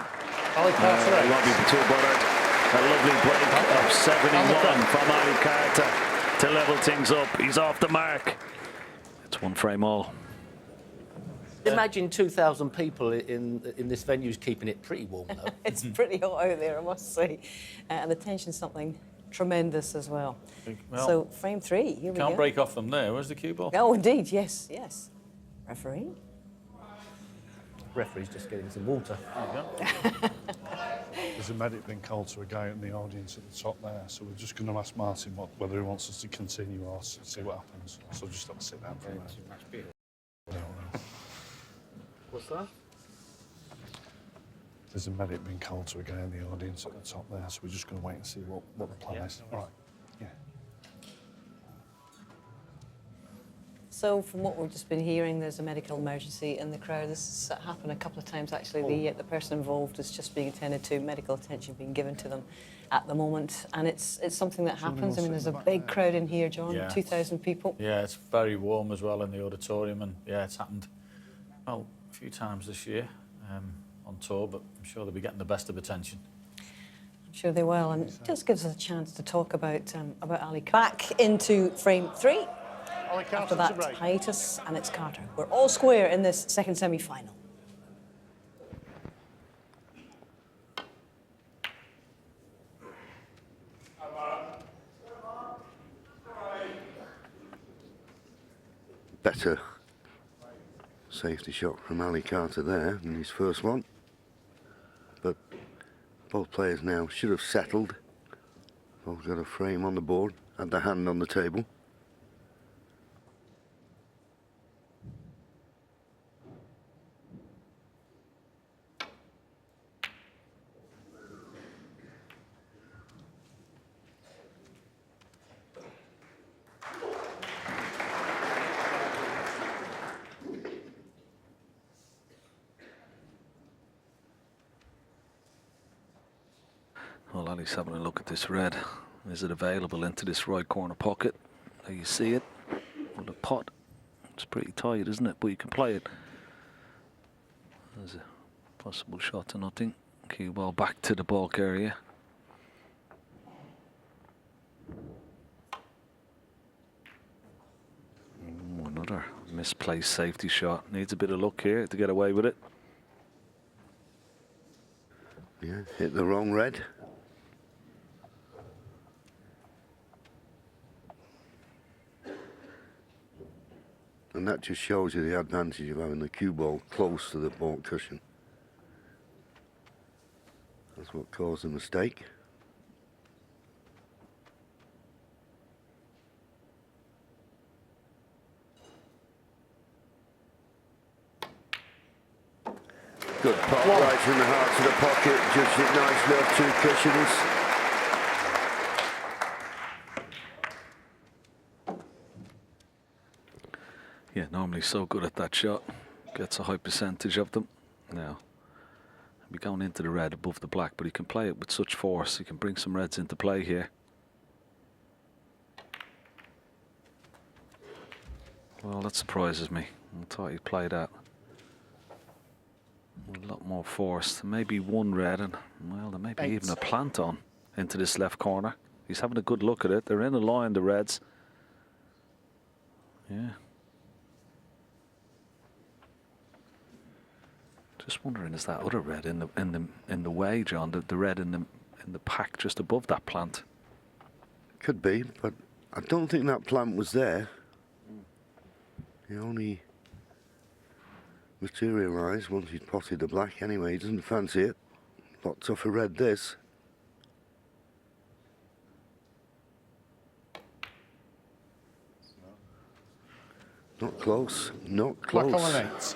Speaker 5: Ali Carter 8.
Speaker 4: Won't be too bothered. A lovely break of 71 from Ali Carter to level things up. He's off the mark. It's one frame all.
Speaker 6: Imagine 2,000 people in this venue's keeping it pretty warm, though.
Speaker 2: It's pretty hot out there, I must say. And the tension's something tremendous as well.
Speaker 7: Well,
Speaker 2: So, frame 3, here we go.
Speaker 7: Can't break off from there. Where's the cue ball?
Speaker 2: Oh, indeed, yes, yes. Referee.
Speaker 6: Referee's just getting some water.
Speaker 5: There's a medic being called to a guy in the audience at the top there, so we're just going to ask Martin whether he wants us to continue or see what happens. So just have to sit down for a minute. I don't know.
Speaker 6: What's that?
Speaker 5: There's a medic being called to a guy in the audience at the top there, so we're just going to wait and see what the plan is. All right. Yeah.
Speaker 2: So, from what we've just been hearing, there's a medical emergency in the crowd. This has happened a couple of times, actually. The person involved is just being attended to, medical attention being given to them at the moment. And it's something that happens. I mean, there's a big crowd in here, John,
Speaker 7: Yeah.
Speaker 2: 2,000 people.
Speaker 7: Yeah, it's very warm as well in the auditorium, and yeah, it's happened, well, a few times this year on tour, but I'm sure they'll be getting the best of attention.
Speaker 2: I'm sure they will. And it just gives us a chance to talk about Ali. Back into frame 3.
Speaker 5: Ali
Speaker 2: After
Speaker 5: Carter to
Speaker 2: that
Speaker 5: break.
Speaker 2: hiatus, and it's Carter. We're all square in this second semi-final.
Speaker 3: Better Safety shot from Ali Carter there in his first one. But both players now should have settled. Both got a frame on the board, had the hand on the table.
Speaker 4: Well, Ali's having a look at this red. Is it available into this right corner pocket? There you see it. Well, the pot. It's pretty tight, isn't it? But you can play it. There's a possible shot to nothing. Cue ball back to the bulk area. Ooh, another misplaced safety shot. Needs a bit of luck here to get away with it.
Speaker 3: Yeah, hit the wrong red. And that just shows you the advantage of having the cue ball close to the ball cushion. That's what caused the mistake. Good pop right in the heart of the pocket, judged it nicely off two cushions.
Speaker 4: Yeah, normally so good at that shot. Gets a high percentage of them. Now, he'll be going into the red above the black, but he can play it with such force. He can bring some reds into play here. Well, that surprises me. I thought he'd play that with a lot more force. Maybe one red, and well, there may be even a plant on into this left corner. He's having a good look at it. They're in a line, the reds. Yeah. Just wondering, is that other red in the way, John? The red in the pack just above that plant.
Speaker 3: Could be, but I don't think that plant was there. He only materialised once he'd potted the black anyway. He doesn't fancy it. A lot tougher red this. Not close, not close.
Speaker 5: Black on an 8.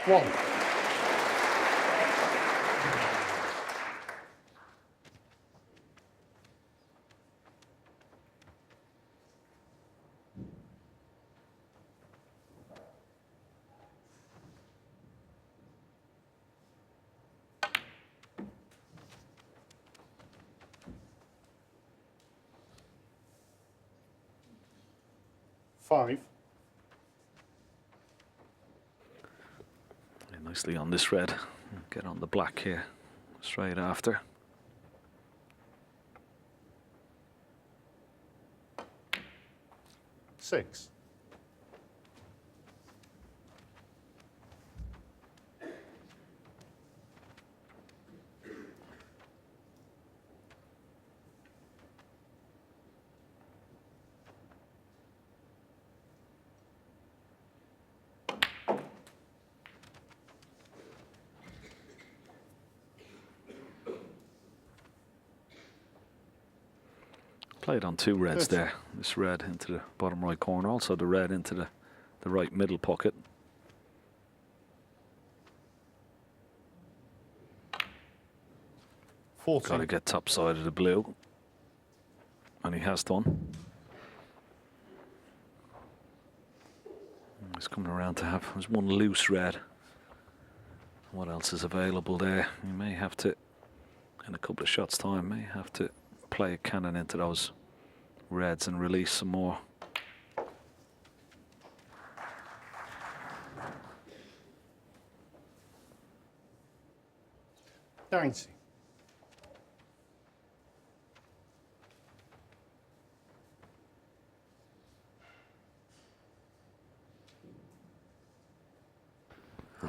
Speaker 5: One. Five.
Speaker 4: Nicely on this red. Get on the black here straight after.
Speaker 5: Six.
Speaker 4: Played on two reds there. This red into the bottom right corner, also the red into the right middle pocket. Got to get top side of the blue. And he has done. He's coming around to have, there's one loose red. What else is available there? You may have to, in a couple of shots time, may have to play a cannon into those reds and release some more.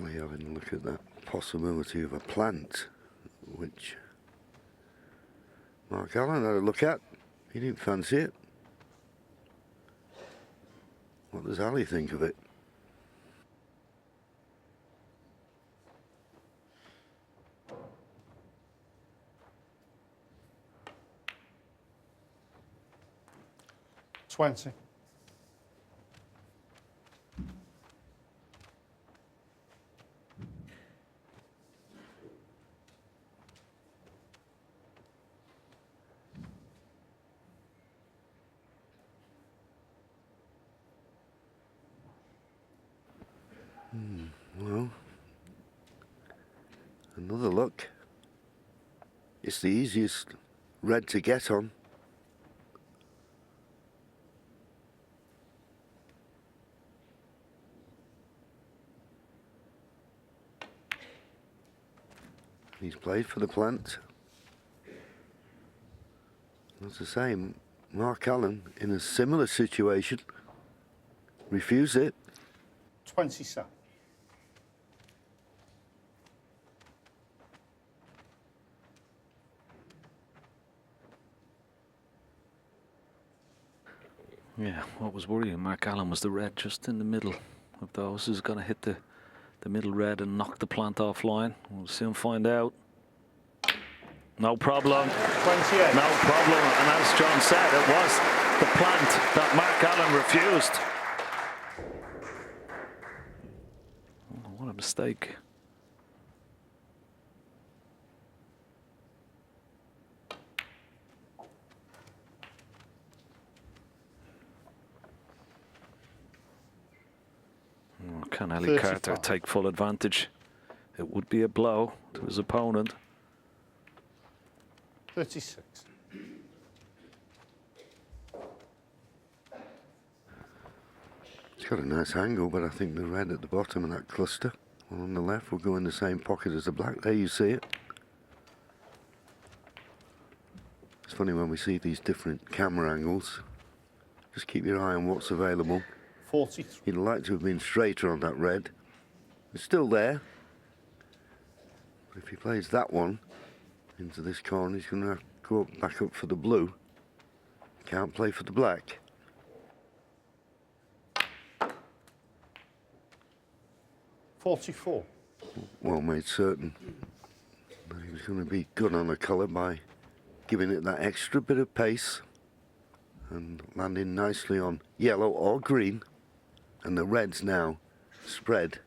Speaker 3: Ali having a look at that possibility of a plant, which Mark Allen had a look at. He didn't fancy it. What does Ali think of it?
Speaker 5: $20.
Speaker 3: Well, another look. It's the easiest red to get on. He's played for the plant. That's the same. Mark Allen, in a similar situation, refused it.
Speaker 5: 27.
Speaker 4: Yeah, what was worrying Mark Allen was the red just in the middle of those. Is going to hit the middle red and knock the plant offline. We'll soon find out. No problem.
Speaker 5: 28.
Speaker 4: No problem. And as John said, it was the plant that Mark Allen refused. Oh, what a mistake. Oh, can Ali Carter
Speaker 5: 35.
Speaker 4: take full advantage? It would be a blow to his opponent.
Speaker 5: 36.
Speaker 3: It's got a nice angle, but I think the red at the bottom of that cluster, one on the left, will go in the same pocket as the black. There you see it. It's funny when we see these different camera angles. Just keep your eye on what's available.
Speaker 5: 43.
Speaker 3: He'd like to have been straighter on that red. It's still there. But if he plays that one into this corner, he's going to have to go back up for the blue. Can't play for the black.
Speaker 5: 44.
Speaker 3: Well made certain that he was going to be good on the colour by giving it that extra bit of pace and landing nicely on yellow or green, and the red's now spread.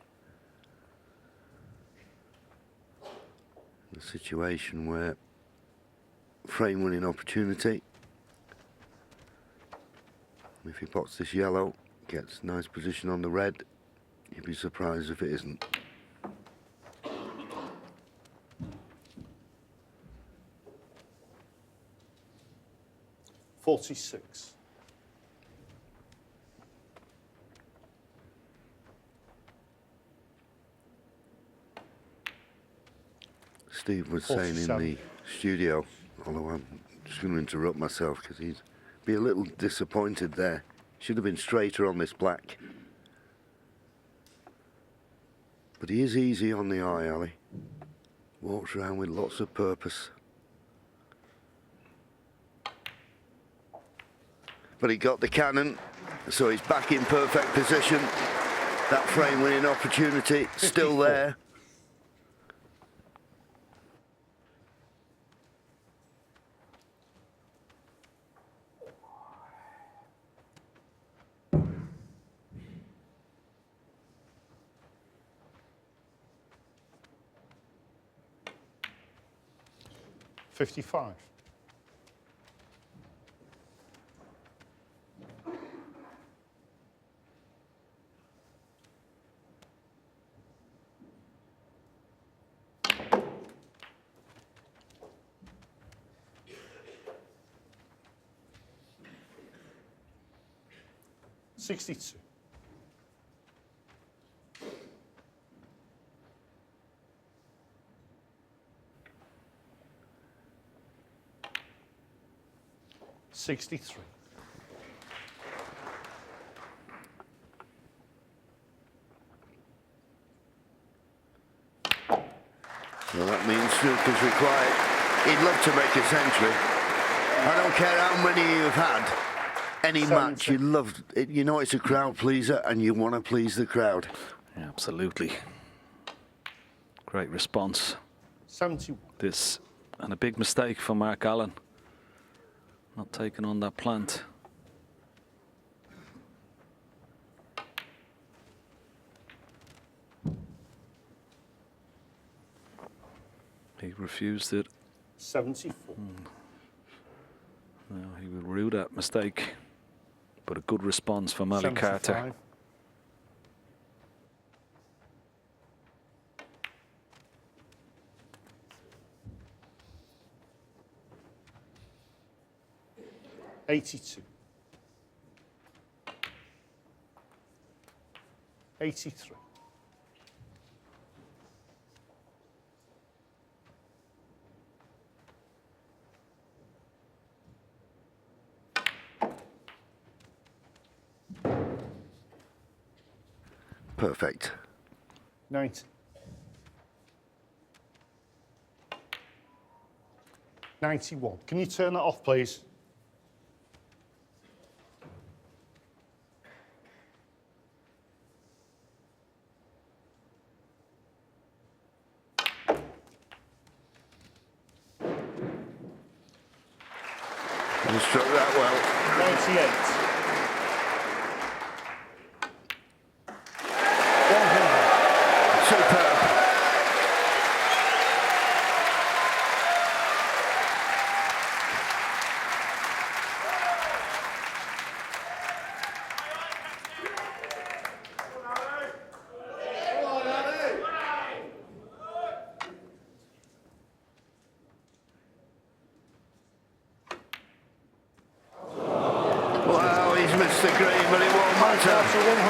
Speaker 3: The situation where frame winning opportunity. If he pots this yellow, gets nice position on the red, you'd be surprised if it isn't.
Speaker 5: $46.
Speaker 3: Steve was saying in
Speaker 5: 47.
Speaker 3: the studio, although I'm just going to interrupt myself because he'd be a little disappointed there. Should have been straighter on this black. But he is easy on the eye, Ali. Walks around with lots of purpose. But he got the cannon, so he's back in perfect position. That frame winning opportunity still
Speaker 5: 54.
Speaker 3: there.
Speaker 5: $55. $62. $63.
Speaker 3: Well, that means Snooker's required. He'd love to make a century. I don't care how many you've had. Any match, you love it. You know it's a crowd pleaser, and you want to please the crowd.
Speaker 4: Yeah, absolutely. Great response.
Speaker 5: 71.
Speaker 4: This, and a big mistake for Mark Allen. Not taking on that plant. He refused it.
Speaker 5: 74.
Speaker 4: No, he would rue that mistake. But a good response from Ali Carter.
Speaker 5: 75. $82. 83.
Speaker 3: Perfect.
Speaker 5: 90. 91. Can you turn that off, please?
Speaker 3: You struck that well.
Speaker 5: 98. 100.
Speaker 3: Superb. Wow, he's missed the green, but it won't matter.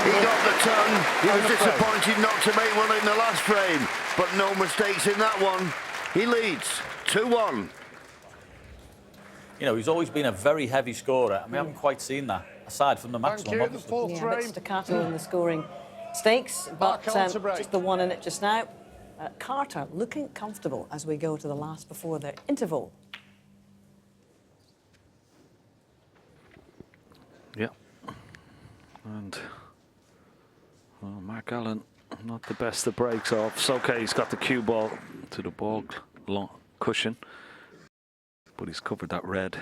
Speaker 3: He got the ton. He was disappointed not to make one in the last frame, but no mistakes in that one. He leads 2-1.
Speaker 7: You know, he's always been a very heavy scorer, and we haven't quite seen that, aside from the maximum,
Speaker 5: you.
Speaker 7: obviously.
Speaker 2: Yeah, a bit staccato in the scoring stakes, but
Speaker 5: Back on to break.
Speaker 2: just the one in it just now. Carter looking comfortable as we go to the last before the interval.
Speaker 4: Yeah. And well, Mark Allen, not the best at breaks off. It's okay, he's got the cue ball to the ball cushion, but he's covered that red.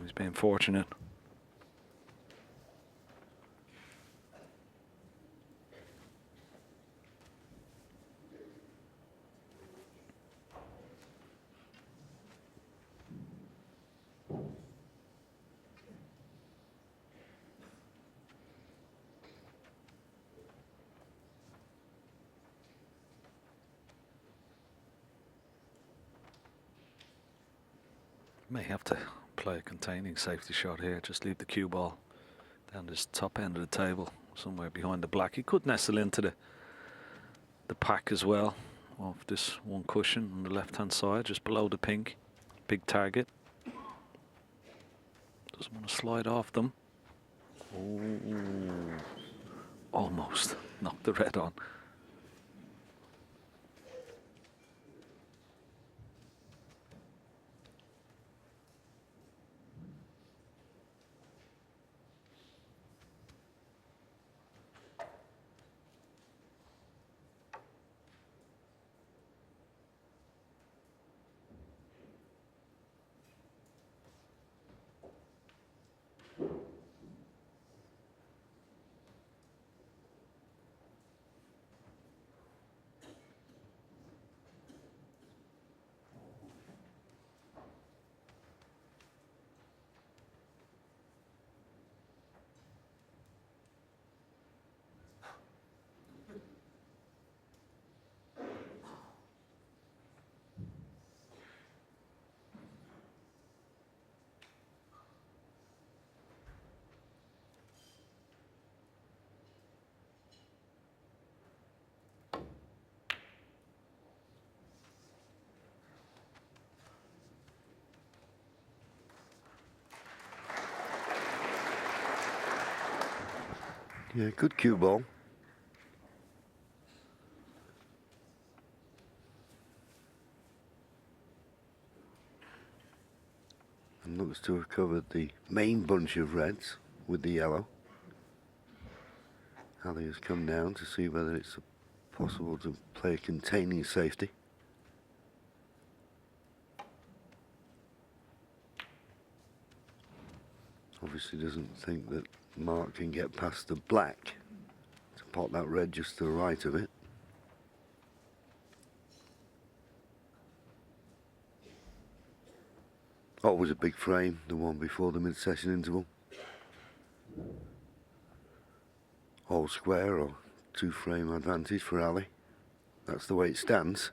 Speaker 4: He's been fortunate. May have to play a containing safety shot here. Just leave the cue ball down this top end of the table, somewhere behind the black. He could nestle into the pack as well of this one cushion on the left-hand side, just below the pink. Big target. Doesn't want to slide off them. Ooh. Almost knocked the red on.
Speaker 3: Yeah, good cue ball. looks to have covered the main bunch of reds with the yellow. Ali has come down to see whether it's possible to play a containing safety. Obviously doesn't think that Mark can get past the black to pot that red just to the right of it. Always a big frame, the one before the mid-session interval. All square or 2-frame advantage for Ali. That's the way it stands.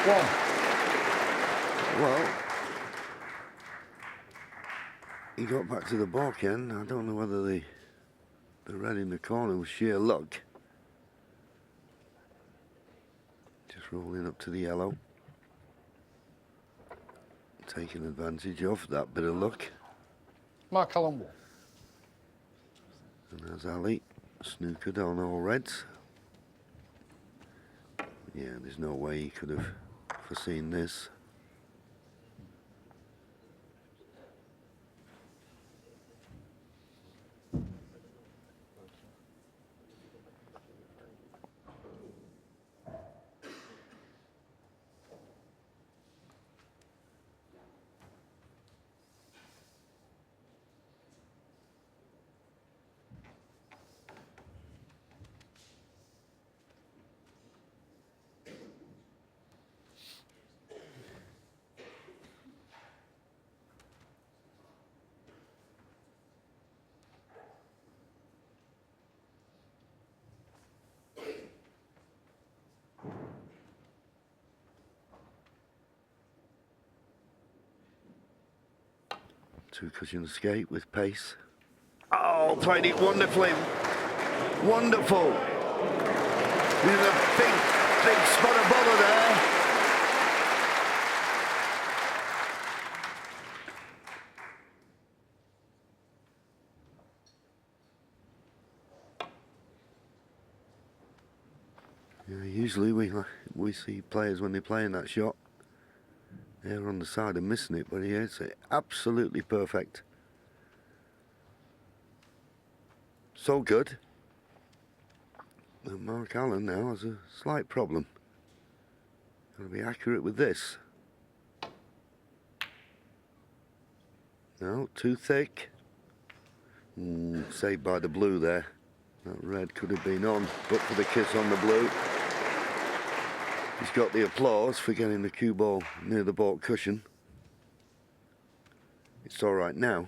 Speaker 5: One.
Speaker 3: Well, he got back to the back end. I don't know whether the red in the corner was sheer luck. Just rolling up to the yellow. Taking advantage of that bit of luck.
Speaker 5: Mark Allen won.
Speaker 3: And there's Ali, snookered on all reds. Yeah, there's no way he could have foreseen this. Two-cushion skate with pace. Oh, played it wonderfully. Wonderful. There's a big spot of bother there. Yeah, usually we see players when they're playing that shot, they're on the side of missing it, but he hits it absolutely perfect. So good. But Mark Allen now has a slight problem. Got to be accurate with this. No, too thick. Saved by the blue there. That red could have been on, but for the kiss on the blue. He's got the applause for getting the cue ball near the baulk cushion. It's all right now.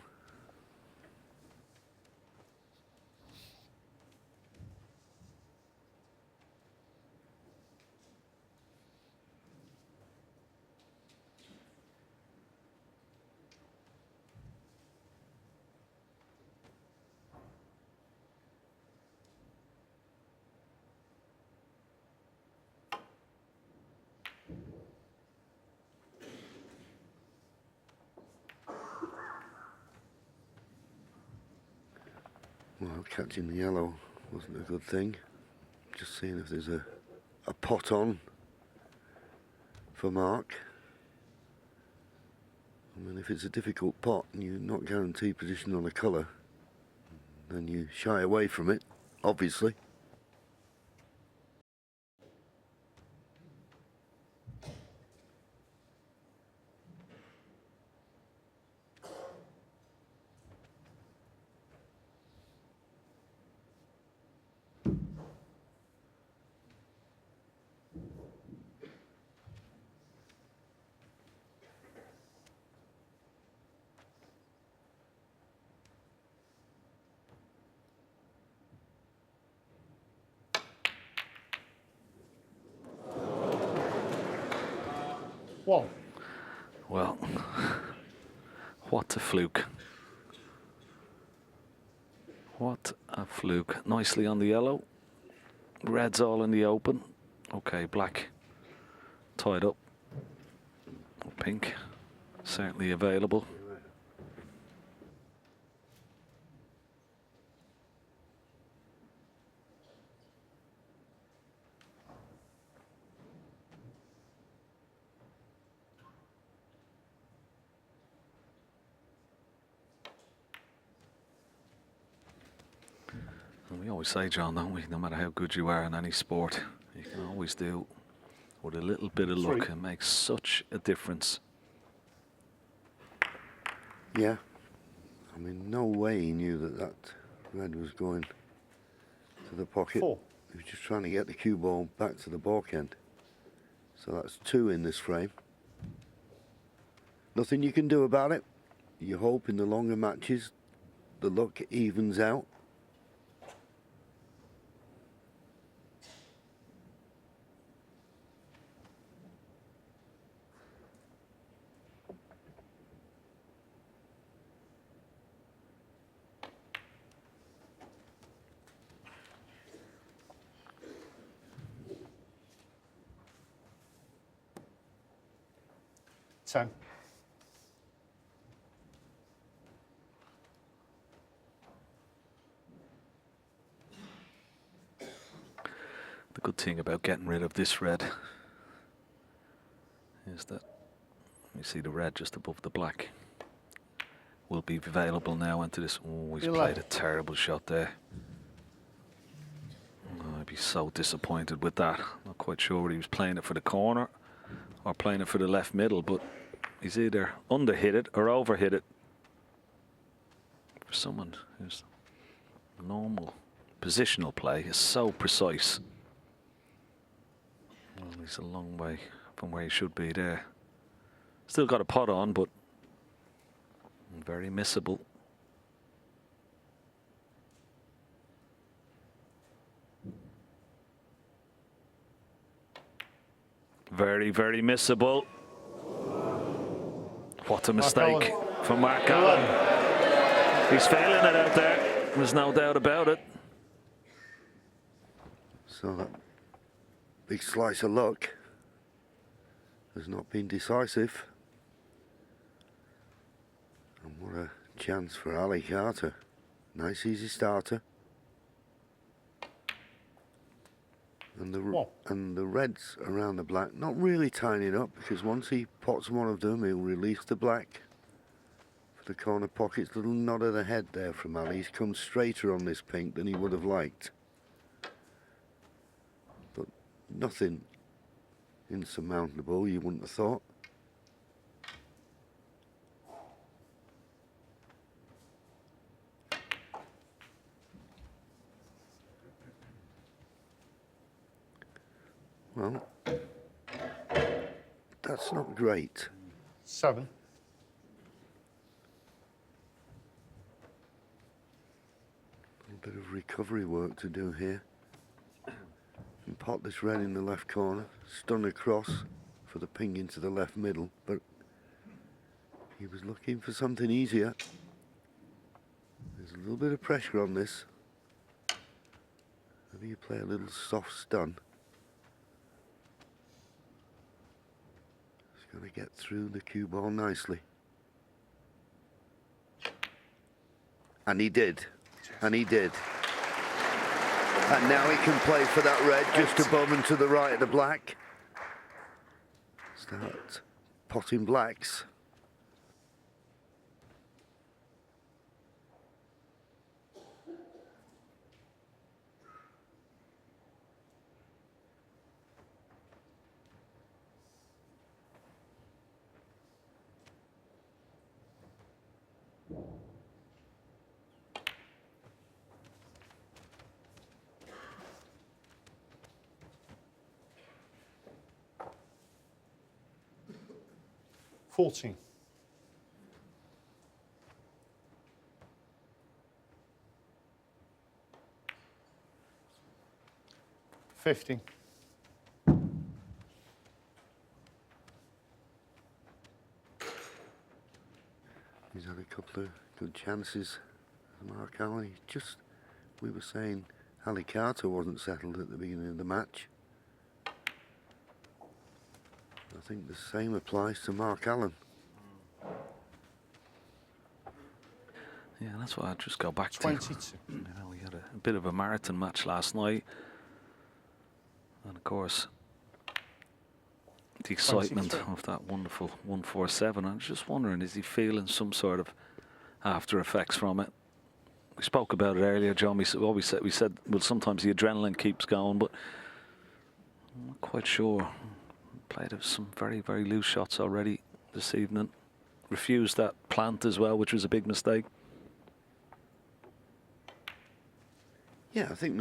Speaker 3: Well, catching the yellow wasn't a good thing. Just seeing if there's a pot on for Mark. I mean, if it's a difficult pot and you're not guaranteed position on a colour, then you shy away from it, obviously.
Speaker 5: One.
Speaker 4: Well, what a fluke. What a fluke. Nicely on the yellow. Red's all in the open. Okay, black tied up. Pink certainly available. And we always say, John, don't we? No matter how good you are in any sport, you can always do with a little bit of luck. It makes such a difference.
Speaker 3: Yeah. I mean, no way he knew that red was going to the pocket.
Speaker 5: Four.
Speaker 3: He was just trying to get the cue ball back to the baulk end. So that's 2 in this frame. Nothing you can do about it. You hope in the longer matches the luck evens out.
Speaker 5: Ten.
Speaker 4: The good thing about getting rid of this red is that you see the red just above the black will be available now into this. Oh, he's played a terrible shot there. Oh, I'd be so disappointed with that. Not quite sure whether he was playing it for the corner or playing it for the left middle, but he's either under-hit it or over-hit it. For someone whose normal positional play is so precise. Well, he's a long way from where he should be there. Still got a pot on, but very missable. Very, very missable. What a mistake for Mark Allen. He's failing it out there. There's no doubt about it.
Speaker 3: So that big slice of luck has not been decisive. And what a chance for Ali Carter. Nice easy starter. And the reds around the black, not really tying it up, because once he pots one of them, he'll release the black for the corner pockets. Little nod of the head there from Ali. He's come straighter on this pink than he would have liked. But nothing insurmountable, you wouldn't have thought. Well, that's not great.
Speaker 5: 7.
Speaker 3: A bit of recovery work to do here. And pot this red in the left corner, stun across for the ping into the left middle, but he was looking for something easier. There's a little bit of pressure on this. Maybe you play a little soft stun. He's going to get through the cue ball nicely. And he did. And he did. And now he can play for that red just above and to the right of the black. Start potting blacks.
Speaker 5: $14. 50.
Speaker 3: He's had a couple of good chances. Mark Allen, we were saying Ali Carter wasn't settled at the beginning of the match. I think the same applies to Mark Allen.
Speaker 4: Yeah, that's what I'd just go back
Speaker 5: 22.
Speaker 4: to. You know, we had a bit of a marathon match last night. And of course, the excitement
Speaker 5: 23.
Speaker 4: of that wonderful 147. I was just wondering, is he feeling some sort of after effects from it? We spoke about it earlier, John. We said, well, sometimes the adrenaline keeps going, but I'm not quite sure. Played some very, very loose shots already this evening. Refused that plant as well, which was a big mistake.
Speaker 3: Yeah, I think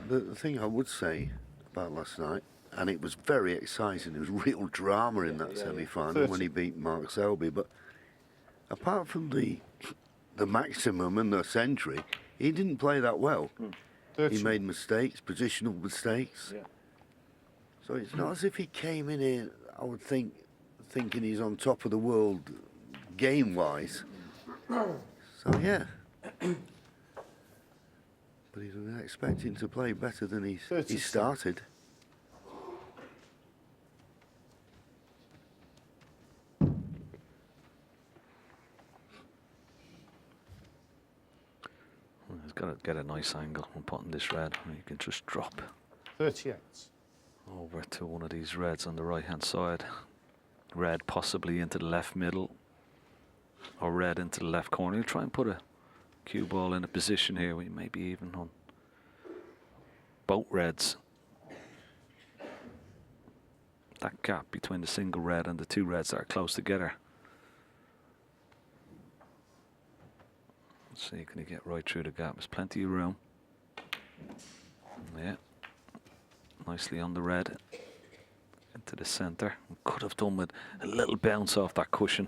Speaker 3: the thing I would say about last night, and it was very exciting, there was real drama in that semi-final when he beat Mark Selby, but apart from the maximum and the century, he didn't play that well.
Speaker 5: 30.
Speaker 3: He made mistakes, positional mistakes.
Speaker 5: Yeah.
Speaker 3: So it's not as if he came in here, I would think, thinking he's on top of the world game-wise. So, yeah. But he's expecting to play better than he started.
Speaker 4: He's got to get a nice angle on putting this red. You can just drop
Speaker 5: 38.
Speaker 4: over to one of these reds on the right hand side. Red possibly into the left middle, or red into the left corner. You try and put a cue ball in a position here where you maybe even on both reds. That gap between the single red and the two reds that are close together. Let's see, can he get right through the gap? There's plenty of room. Yeah. Nicely on the red. Into the centre. Could have done with a little bounce off that cushion.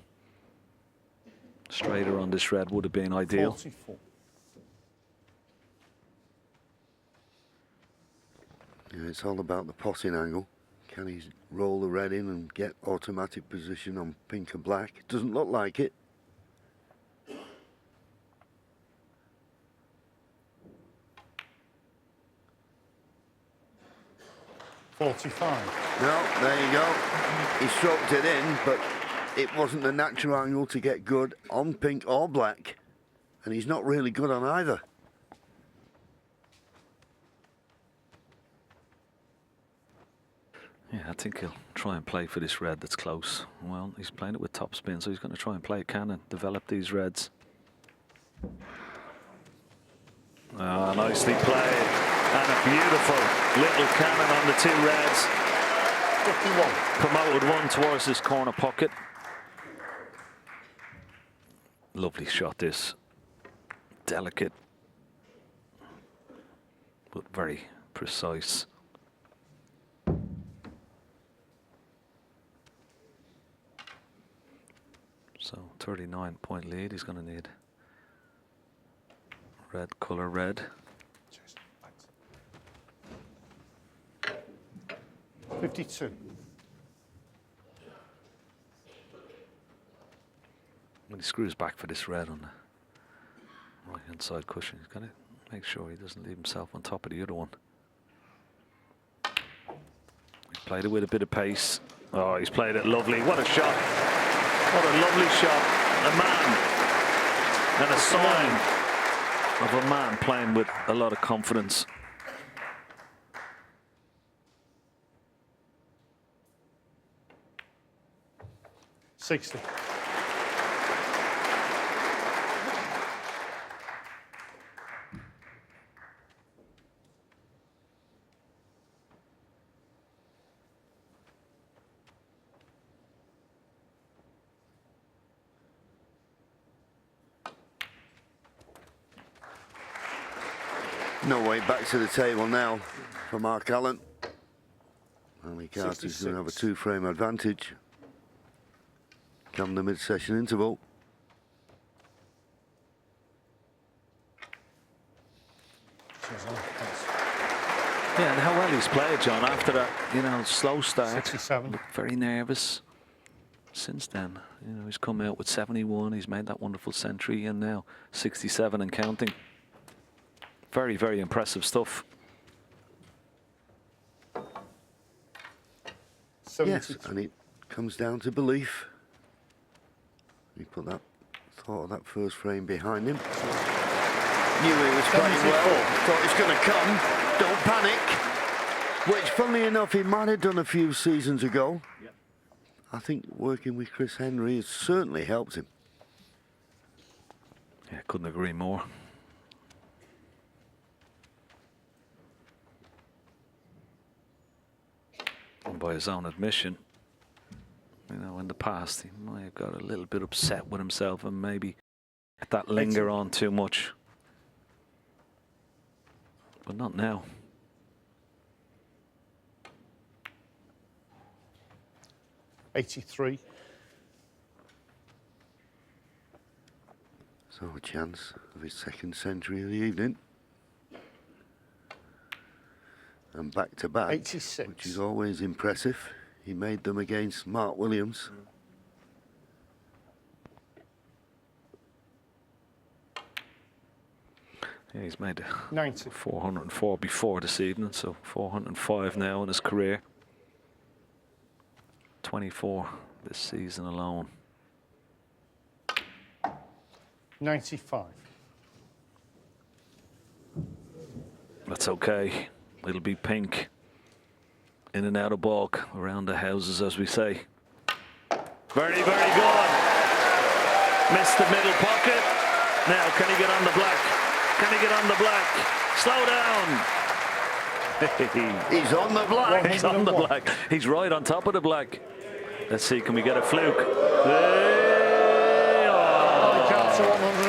Speaker 4: Straighter on this red would have been ideal.
Speaker 5: 44.
Speaker 3: Yeah, it's all about the potting angle. Can he roll the red in and get automatic position on pink and black? It doesn't look like it.
Speaker 5: $45.
Speaker 3: No, there you go. He stroked it in, but it wasn't the natural angle to get good on pink or black. And he's not really good on either.
Speaker 4: Yeah, I think he'll try and play for this red that's close. Well, he's playing it with topspin, so he's going to try and play a cannon, develop these reds. Ah, nicely played. And a beautiful little cannon on the two reds.
Speaker 5: 51.
Speaker 4: Promoted one towards this corner pocket. Lovely shot, this. Delicate, but very precise. So 39-point lead. He's going to need red, colour red.
Speaker 5: 52.
Speaker 4: When he screws back for this red on the right-hand side cushion, he's got to make sure he doesn't leave himself on top of the other one. He played it with a bit of pace. Oh, he's played it lovely. What a shot. What a lovely shot. A man. And a sign of a man playing with a lot of confidence.
Speaker 5: $60.
Speaker 3: No way back to the table now for Mark Allen. Ali Carter's going to have a 2-frame advantage come the mid-session interval.
Speaker 4: Yeah, and how well he's played, John, after that, you know, slow start.
Speaker 5: 67.
Speaker 4: Looked very nervous. Since then, you know, he's come out with 71, he's made that wonderful century, and now 67 and counting. Very, very impressive stuff.
Speaker 3: Yes, and it comes down to belief. He put that thought of that first frame behind him. Knew he was playing well. Thought it's going to come. Don't panic. Which, funnily enough, he might have done a few seasons ago. Yep. I think working with Chris Henry has certainly helped him.
Speaker 4: Yeah, couldn't agree more. And by his own admission, you know, in the past, he might have got a little bit upset with himself and maybe let that linger on too much. But not now.
Speaker 5: $83.
Speaker 3: So a chance of his second century of the evening. And back to back,
Speaker 5: 86.
Speaker 3: which is always impressive. He made them against Mark Williams.
Speaker 4: Yeah, he's made
Speaker 5: 90.
Speaker 4: 404 before this evening, so 405 now in his career. 24 this season alone.
Speaker 5: 95.
Speaker 4: That's okay. It'll be pink. In and out of balk around the houses, as we say. Very, very good. Missed the middle pocket. Now, can he get on the black? Can he get on the black? Slow down.
Speaker 3: He's on the black.
Speaker 4: He's on the black. He's right on top of the black. Let's see, can we get a fluke? Hey, oh,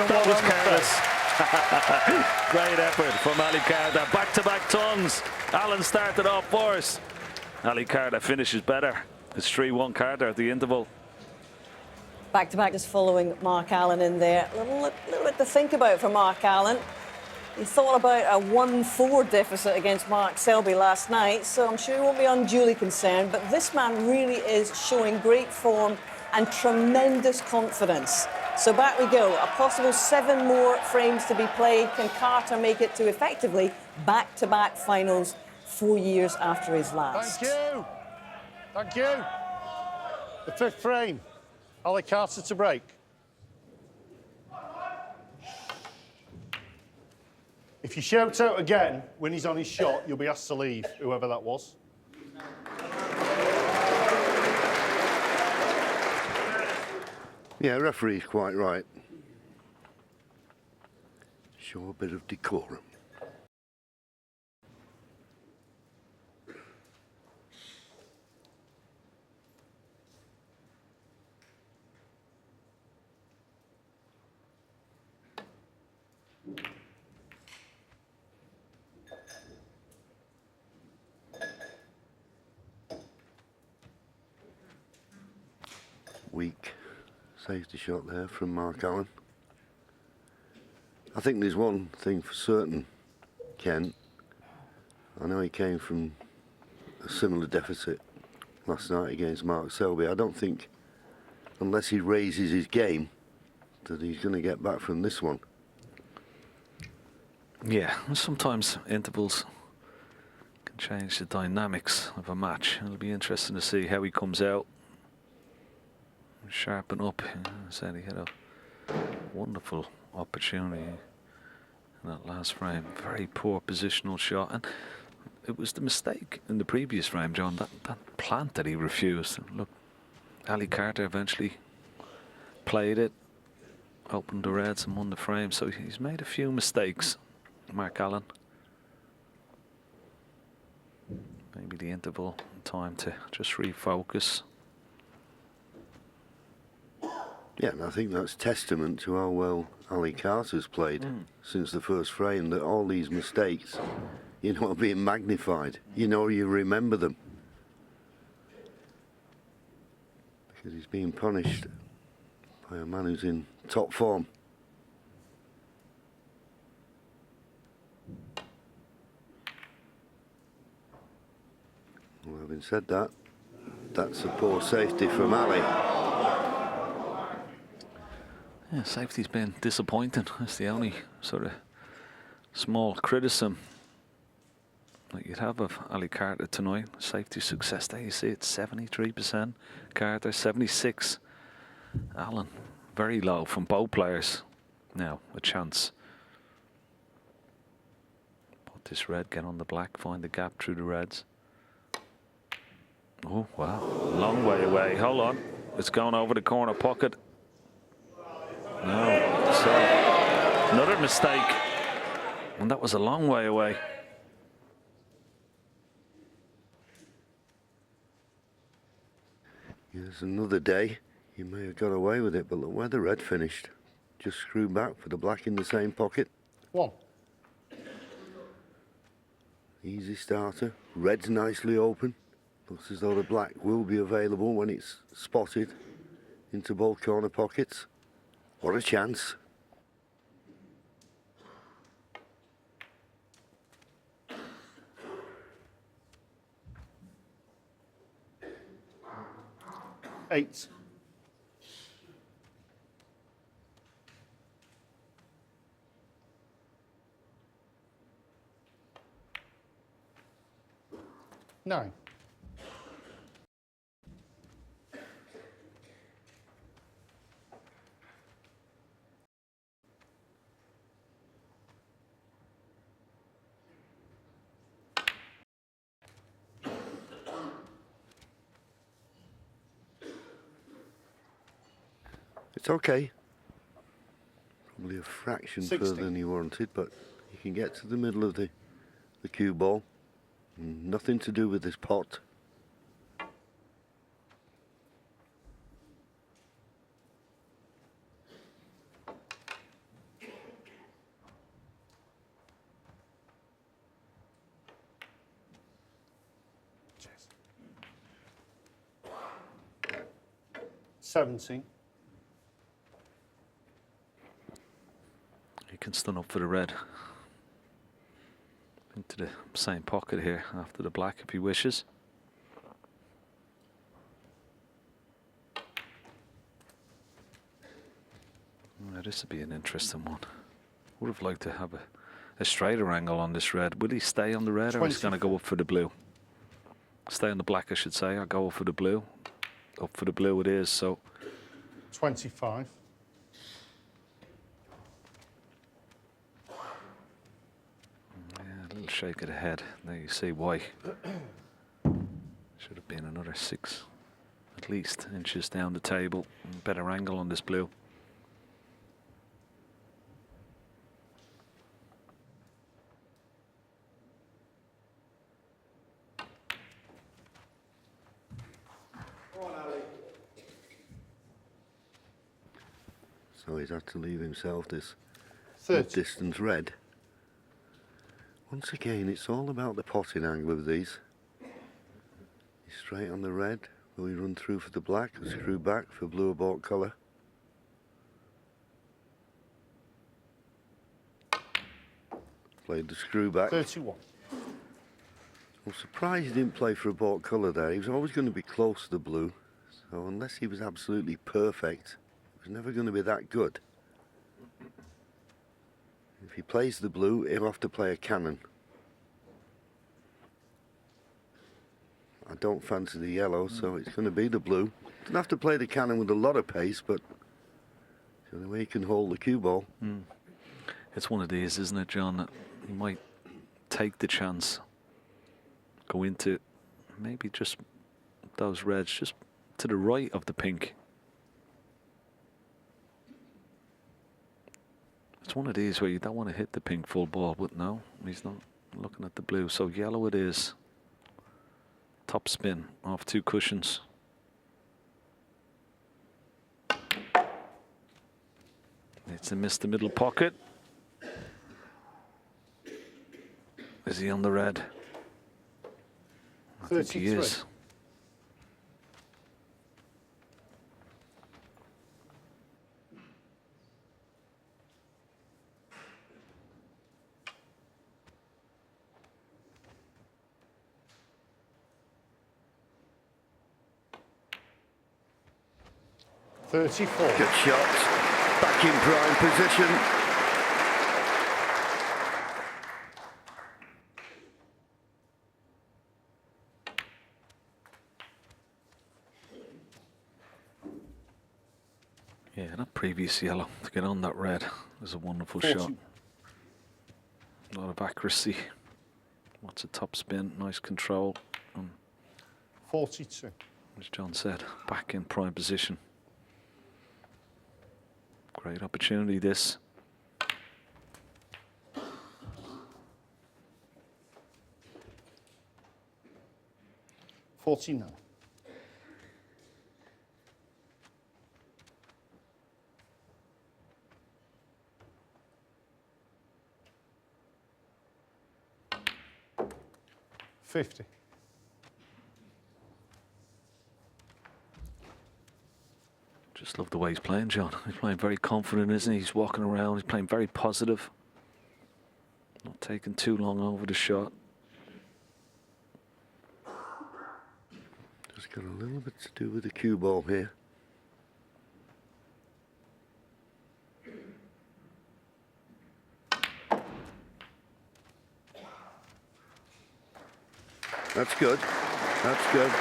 Speaker 4: that was careless. Great effort from Ali Carter. Back-to-back tons. Allen started off first. Ali Carter finishes better. It's 3-1 Carter at the interval.
Speaker 2: Back-to-back is following Mark Allen in there. A little bit to think about for Mark Allen. He thought about a 1-4 deficit against Mark Selby last night, so I'm sure he won't be unduly concerned. But this man really is showing great form and tremendous confidence. So back we go. A possible 7 more frames to be played. Can Carter make it to effectively back-to-back finals 4 years after his last?
Speaker 5: Thank you. Thank you. The 5th frame. Ali Carter to break. If you shout out again when he's on his shot, you'll be asked to leave, whoever that was.
Speaker 3: Yeah, referee's quite right. Show a bit of decorum. Weak Safety shot there from Mark Allen. I think there's one thing for certain, Ken. I know he came from a similar deficit last night against Mark Selby. I don't think, unless he raises his game, that he's going to get back from this one.
Speaker 4: Yeah, sometimes intervals can change the dynamics of a match. It'll be interesting to see how he comes out. Sharpen up. I said he had a wonderful opportunity in that last frame. Very poor positional shot, and it was the mistake in the previous frame, John, that plant that he refused. Look, Ali Carter eventually played it, opened the reds and won the frame, so he's made a few mistakes, Mark Allen. Maybe the interval, time to just refocus.
Speaker 3: Yeah, and I think that's testament to how well Ali Carter's played since the first frame, that all these mistakes, you know, are being magnified. You know, you remember them. Because he's being punished by a man who's in top form. Well, having said that, that's a poor safety from Ali.
Speaker 4: Yeah, safety's been disappointing. That's the only sort of small criticism that you'd have of Ali Carter tonight. Safety success there, you see it's 73%. Carter 76. Allen very low from both players. Now a chance. Put this red, get on the black, find the gap through the reds. Oh wow, long way away. Hold on, it's going over the corner pocket. No, so another mistake, and that was a long way away.
Speaker 3: Yes, another day. You may have got away with it, but look where the red finished. Just screw back for the black in the same pocket.
Speaker 5: One.
Speaker 3: Easy starter. Red's nicely open. Looks as though the black will be available when it's spotted into both corner pockets. What a chance.
Speaker 5: Eight. Nine.
Speaker 3: It's okay. Probably a fraction
Speaker 5: 60.
Speaker 3: further than you wanted, but you can get to the middle of the cue ball. Nothing to do with this pot.
Speaker 5: Cheers. 17.
Speaker 4: He can stun up for the red. Into the same pocket here after the black if he wishes. Well, this would be an interesting one. Would have liked to have a straighter angle on this red. Will he stay on the red or is he going to go up for the blue? Stay on the black, I should say, or go up for the blue. Up for the blue it is, so.
Speaker 5: 25.
Speaker 4: A little shake of the head. There you see why. Should have been another 6, at least, inches down the table. Better angle on this blue.
Speaker 3: So he's had to leave himself this
Speaker 5: 30.
Speaker 3: distance red. Once again, it's all about the potting angle of these. He's straight on the red. Will he run through for the black or screw back for blue or bought colour? Played the screw back.
Speaker 5: 31.
Speaker 3: I'm surprised he didn't play for a baulk colour there. He was always going to be close to the blue. So unless he was absolutely perfect, he was never going to be that good. If he plays the blue, he'll have to play a cannon. I don't fancy the yellow, so it's going to be the blue. Doesn't have to play the cannon with a lot of pace, but it's the only way he can hold the cue ball.
Speaker 4: It's one of these, isn't it, John, that you might take the chance, go into maybe just those reds just to the right of the pink. It's one of these where you don't want to hit the pink full ball, but no, he's not looking at the blue. So yellow it is. Top spin off 2 cushions. It's a miss the middle pocket. Is he on the red? I think he is.
Speaker 3: Good shot. Back in prime position.
Speaker 4: Yeah, that previous yellow to get on that red was a wonderful
Speaker 5: 40.
Speaker 4: shot. A lot of accuracy. Lots of top spin, nice control.
Speaker 5: 42.
Speaker 4: As John said, back in prime position. Great opportunity this.
Speaker 5: $49. $50.
Speaker 4: Just love the way he's playing, John. He's playing very confident, isn't he? He's walking around, he's playing very positive. Not taking too long over the shot.
Speaker 3: Just got a little bit to do with the cue ball here. That's good. That's good.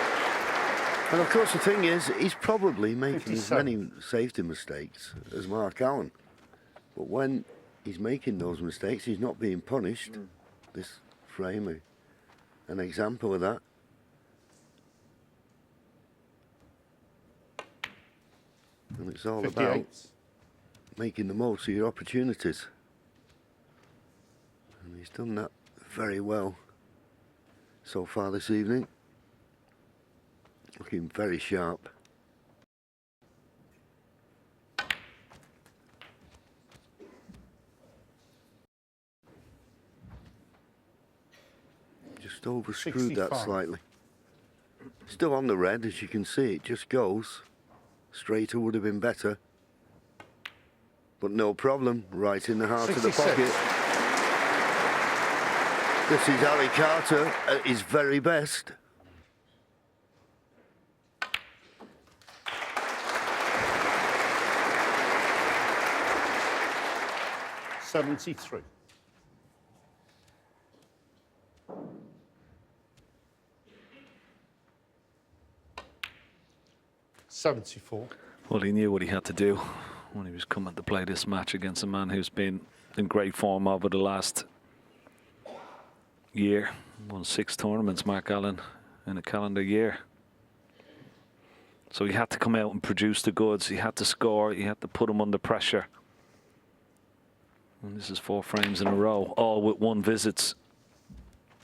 Speaker 3: And of course the thing is, he's probably making as many safety mistakes as Mark Allen. But when he's making those mistakes, he's not being punished. This frame, an example of that. And it's all
Speaker 5: 58.
Speaker 3: about making the most of your opportunities. And he's done that very well so far this evening. Looking very sharp. Just overscrewed that
Speaker 5: 65.
Speaker 3: slightly. Still on the red, as you can see, it just goes. Straighter would have been better. But no problem, right in the heart of the
Speaker 5: 66.
Speaker 3: pocket. This is Ali Carter at his very best.
Speaker 5: $73. $74.
Speaker 4: Well, he knew what he had to do when he was coming to play this match against a man who's been in great form over the last year. Won 6 tournaments, Mark Allen, in a calendar year. So he had to come out and produce the goods. He had to score. He had to put him under pressure. And this is 4 frames in a row, all with 1 visits.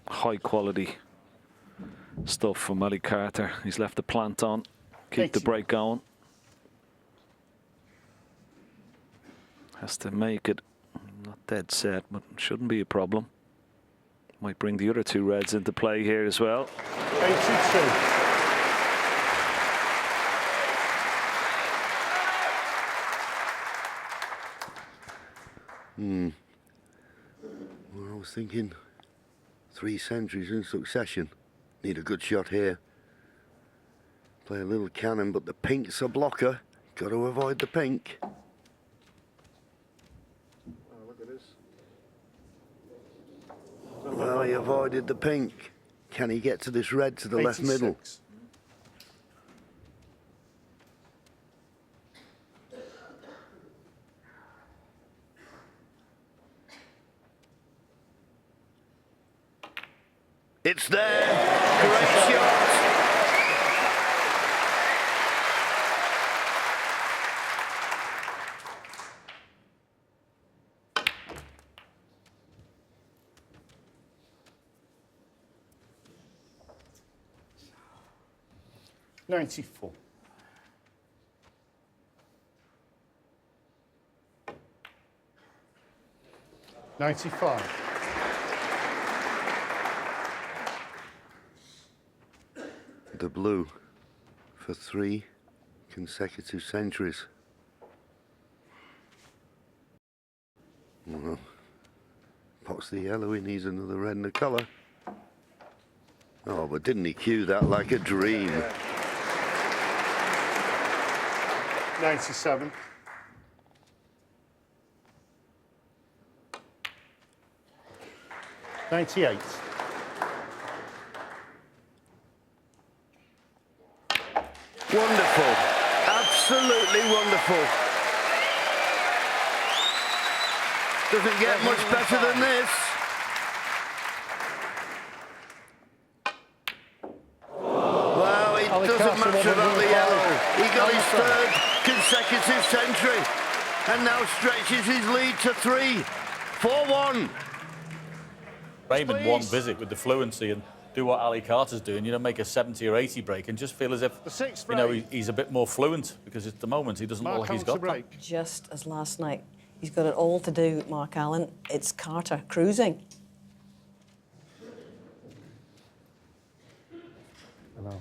Speaker 4: High quality stuff from Ali Carter. He's left the plant on, keep the break going. Has to make it, not dead set, but shouldn't be a problem. Might bring the other 2 reds into play here as well.
Speaker 5: 82.
Speaker 3: We're was thinking 3 centuries in succession. Need a good shot here. Play a little cannon, but the pink's a blocker. Got to avoid the pink.
Speaker 8: Oh, look at this.
Speaker 3: Well, he avoided the pink. Can he get to this red to the left
Speaker 5: 86.
Speaker 3: middle? It's there. Great shot.
Speaker 5: '94. '95.
Speaker 3: The blue for 3 consecutive centuries. Well, pots the yellow, he needs another red in the colour. Oh, but didn't he cue that like a dream?
Speaker 5: 97. '98.
Speaker 3: Wonderful. Absolutely wonderful. Doesn't get much better than this. Well, it doesn't matter about the yellow. He got his 3rd consecutive century and now stretches his lead to 3. 4-1.
Speaker 7: Raymond one visit with the fluency and do what Ali Carter's doing, you know, make a 70 or 80 break and just feel as if, you know, he's a bit more fluent, because at the moment he doesn't look like he's got that.
Speaker 2: Just as last night. He's got it all to do with Mark Allen. It's Carter cruising.
Speaker 5: Hello.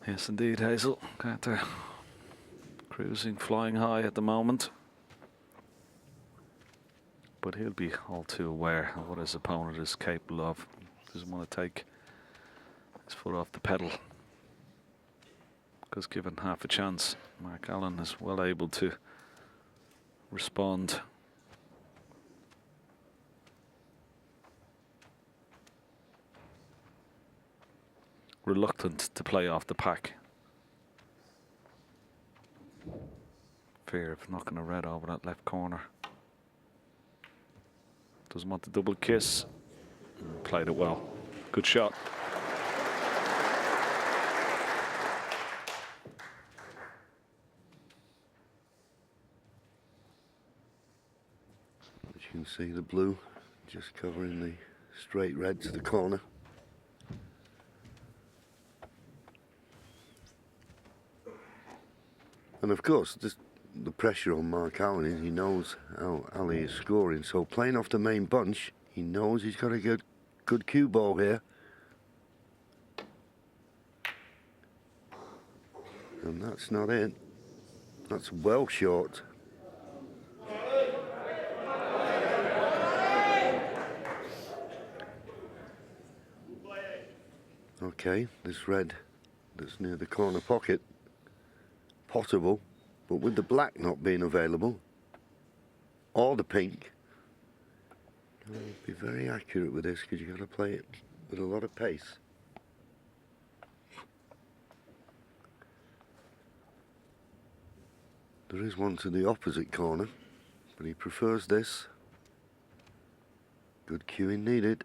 Speaker 4: Yes, indeed, Hazel. Carter cruising, flying high at the moment. But he'll be all too aware of what his opponent is capable of. Doesn't want to take his foot off the pedal. Because given half a chance, Mark Allen is well able to respond. Reluctant to play off the pack. Fear of knocking a red over that left corner. Doesn't want the double kiss. Played it well. Good shot.
Speaker 3: As you can see, the blue just covering the straight red to the corner. And of course, the pressure on Mark Allen is he knows how Ali is scoring. So playing off the main bunch, he knows he's got a good cue ball here. And that's not it. That's well short. Okay, this red that's near the corner pocket, potable, but with the black not being available, or the pink, be very accurate with this, because you've got to play it with a lot of pace. There is one to the opposite corner, but he prefers this. Good cueing needed.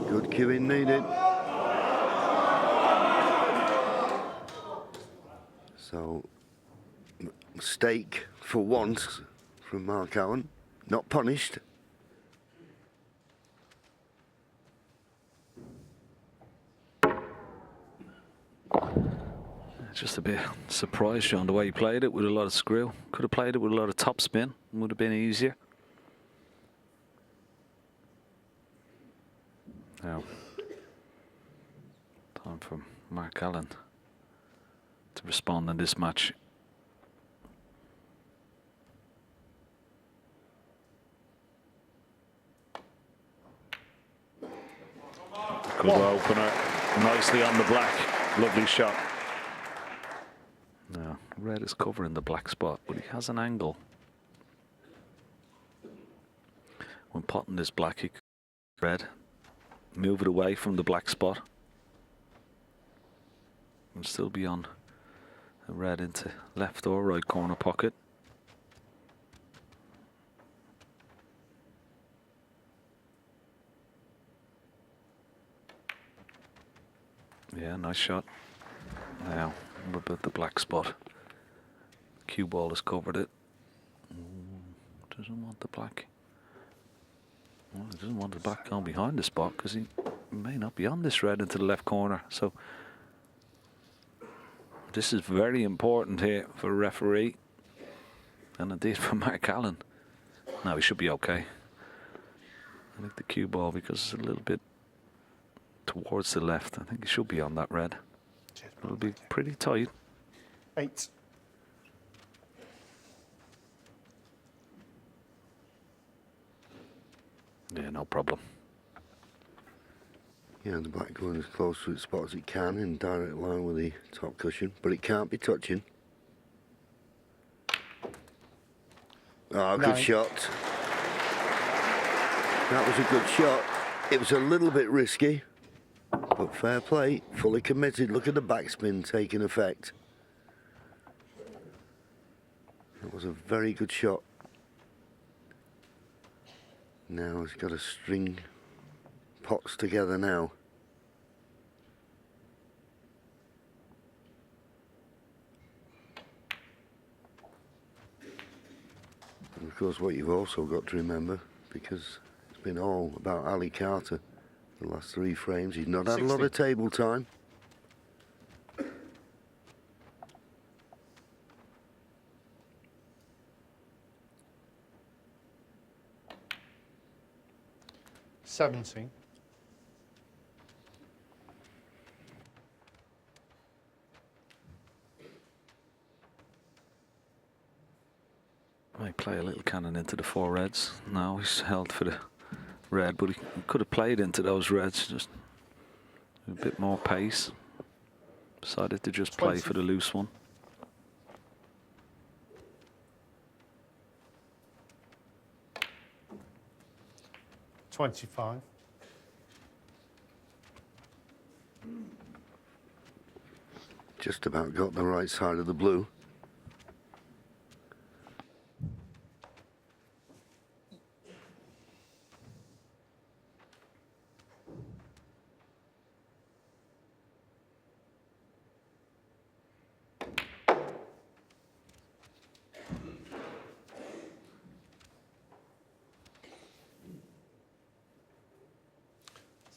Speaker 3: Good cueing needed. So, mistake for once from Mark Allen, not punished.
Speaker 4: Just a bit surprised on the way he played it, with a lot of screw. Could have played it with a lot of top spin, would have been easier. Now, time for Mark Allen to respond in this match. Good opener. Nicely on the black. Lovely shot. Now, red is covering the black spot, but he has an angle. When potting this black, he could red. Move it away from the black spot. And still be on a red into left or right corner pocket. Yeah, nice shot. Now, we're about the black spot. Cue ball has covered it. Doesn't want the black. Well, he doesn't want the black going behind the spot because he may not be on this red into the left corner. So this is very important here for a referee, and indeed for Mark Allen. Now he should be okay. I think the cue ball, because it's a little bit towards the left, I think he should be on that red. It'll be pretty tight.
Speaker 5: 8.
Speaker 4: Yeah, no problem.
Speaker 3: Yeah, the black going as close to its spot as it can in direct line with the top cushion, but it can't be touching. Oh, good
Speaker 5: 9.
Speaker 3: shot. That was a good shot. It was a little bit risky, but fair play, fully committed. Look at the backspin taking effect. That was a very good shot. Now he's got to string pots together now. And of course, what you've also got to remember, because it's been all about Ali Carter the last 3 frames, he's not had a lot of table time.
Speaker 5: $17.
Speaker 4: Might play a little cannon into the 4 reds. Now he's held for the red, but he could have played into those reds, just a bit more pace. Decided to just play for the loose one.
Speaker 5: $25.
Speaker 3: Just about got the right side of the blue.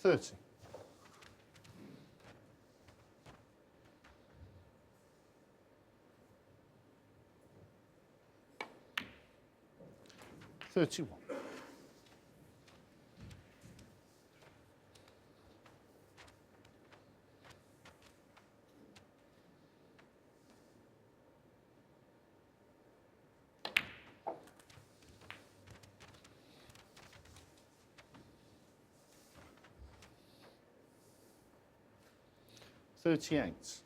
Speaker 5: $30. $31. $38.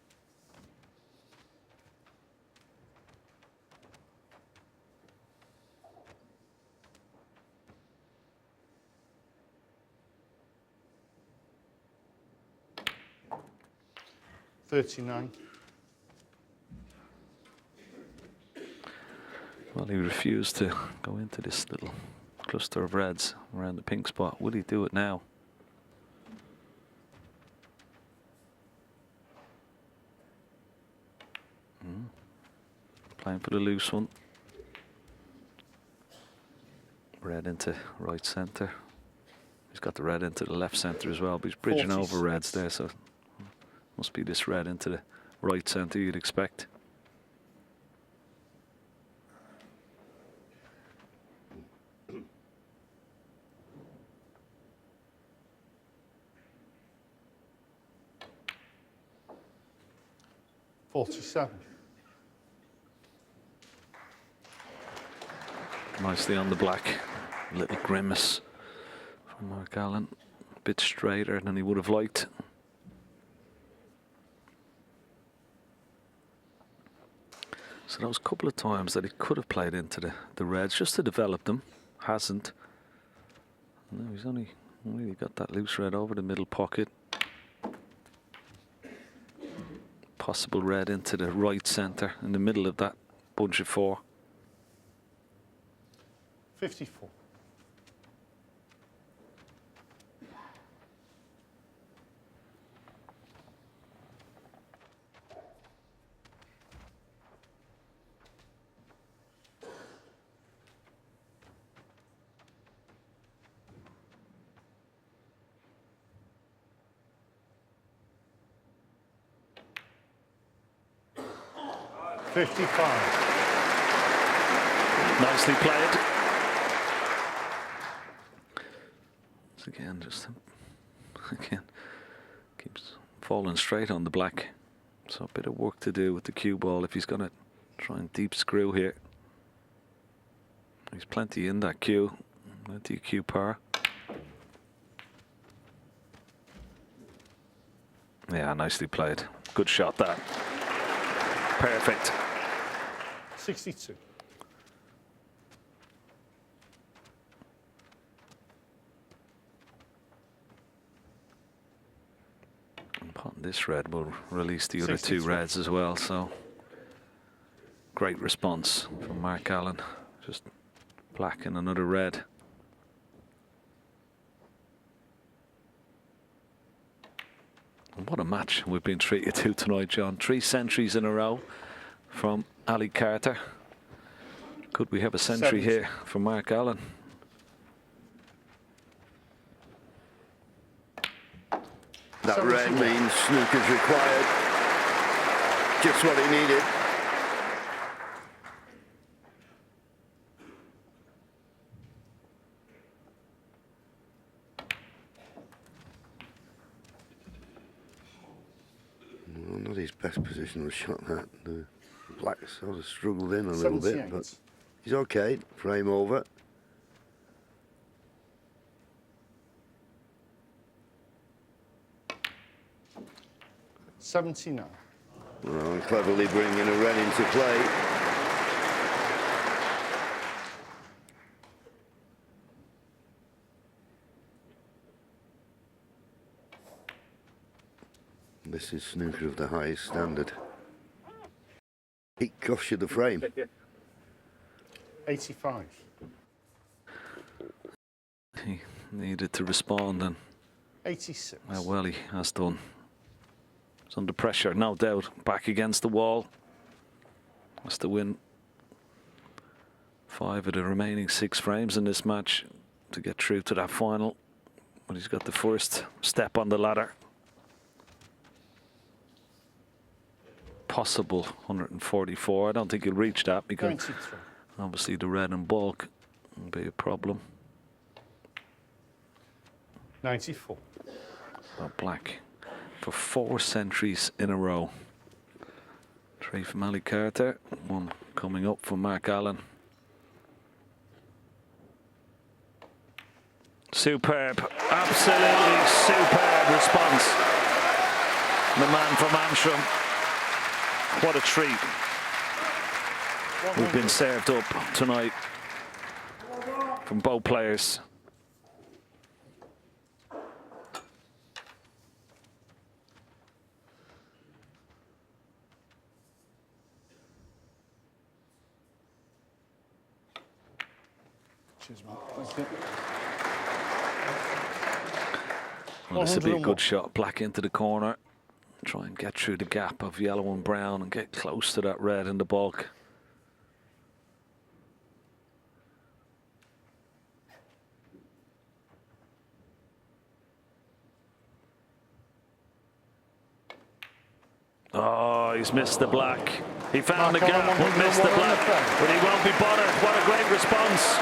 Speaker 5: $39.
Speaker 4: Well, he refused to go into this little cluster of reds around the pink spot. Will he do it now? Playing for the loose one. Red into right centre. He's got the red into the left centre as well, but he's bridging
Speaker 5: 46.
Speaker 4: over reds there, so must be this red into the right centre you'd expect.
Speaker 5: 47.
Speaker 4: Nicely on the black. A little grimace from Mark Allen. A bit straighter than he would have liked. So those couple of times that he could have played into the reds just to develop them. Hasn't. No, he's only got that loose red over the middle pocket. Possible red into the right centre in the middle of that bunch of 4.
Speaker 5: 54.
Speaker 4: Nicely played. So again, just again keeps falling straight on the black. So a bit of work to do with the cue ball if he's going to try and deep screw here. There's plenty in that cue. Plenty of cue power. Yeah, nicely played. Good shot that. Perfect.
Speaker 5: 62.
Speaker 4: This red will release the other 2 reds as well, so great response from Mark Allen. Just black and another red. And what a match we've been treated to tonight, John. 3 centuries in a row from Ali Carter. Could we have a century here from Mark Allen?
Speaker 3: That red means snooker's required. Just what he needed. Well, not his best positional shot, that. The black sort of struggled in a little bit, but he's okay. Frame over.
Speaker 5: 79.
Speaker 3: Well, cleverly bringing a red into play. This is snooker of the highest standard. It costs you the frame.
Speaker 5: 85.
Speaker 4: He needed to respond, and
Speaker 5: 86.
Speaker 4: how well he has done. He's under pressure, no doubt. Back against the wall. Has to win 5 of the remaining 6 frames in this match to get through to that final. But he's got the first step on the ladder. Possible 144. I don't think he'll reach that because
Speaker 5: 93.
Speaker 4: obviously the red and bulk will be a problem.
Speaker 5: 94.
Speaker 4: Oh, black for 4 centuries in a row. 3 from Ali Carter, 1 coming up from Mark Allen. Superb, absolutely superb response. The man from Antrim. What a treat. We've been served up tonight from both players.
Speaker 5: Cheers, Mark. Thank you.
Speaker 4: Well, this would be a good shot. Black into the corner. Try and get through the gap of yellow and brown and get close to that red in the bulk. Oh, he's missed the black. He found the gap but missed the black. But he won't be bothered. What a great response.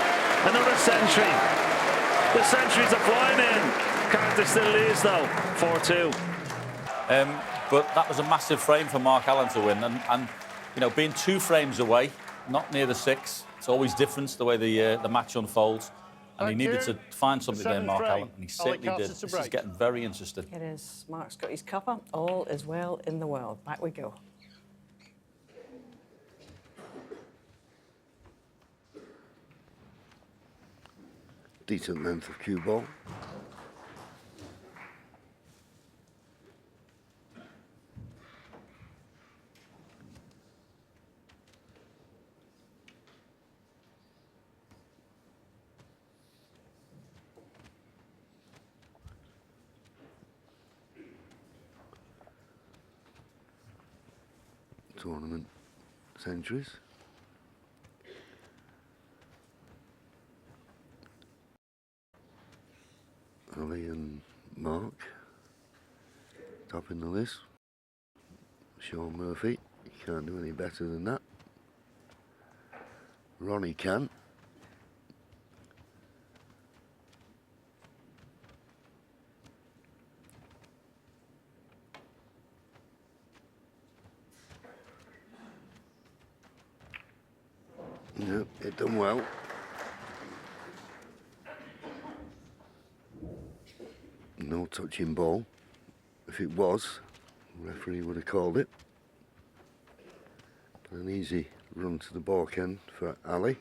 Speaker 4: Another century. The centuries are flying in. Carter still leads though. 4-2.
Speaker 7: but that was a massive frame for Mark Allen to win. And you know, being 2 frames away, not near the 6, it's always different the way the match unfolds. And he needed to find something there, Mark Allen, and he certainly did. This is getting very interesting.
Speaker 2: It is. Mark's got his cuppa. All is well in the world. Back we go.
Speaker 3: Decent length of cue ball. Tournament centuries. Ali and Mark topping the list. Sean Murphy, you can't do any better than that. Ronnie can. Yep, it done well. No touching ball. If it was, the referee would have called it. An easy run to the back end for Ali.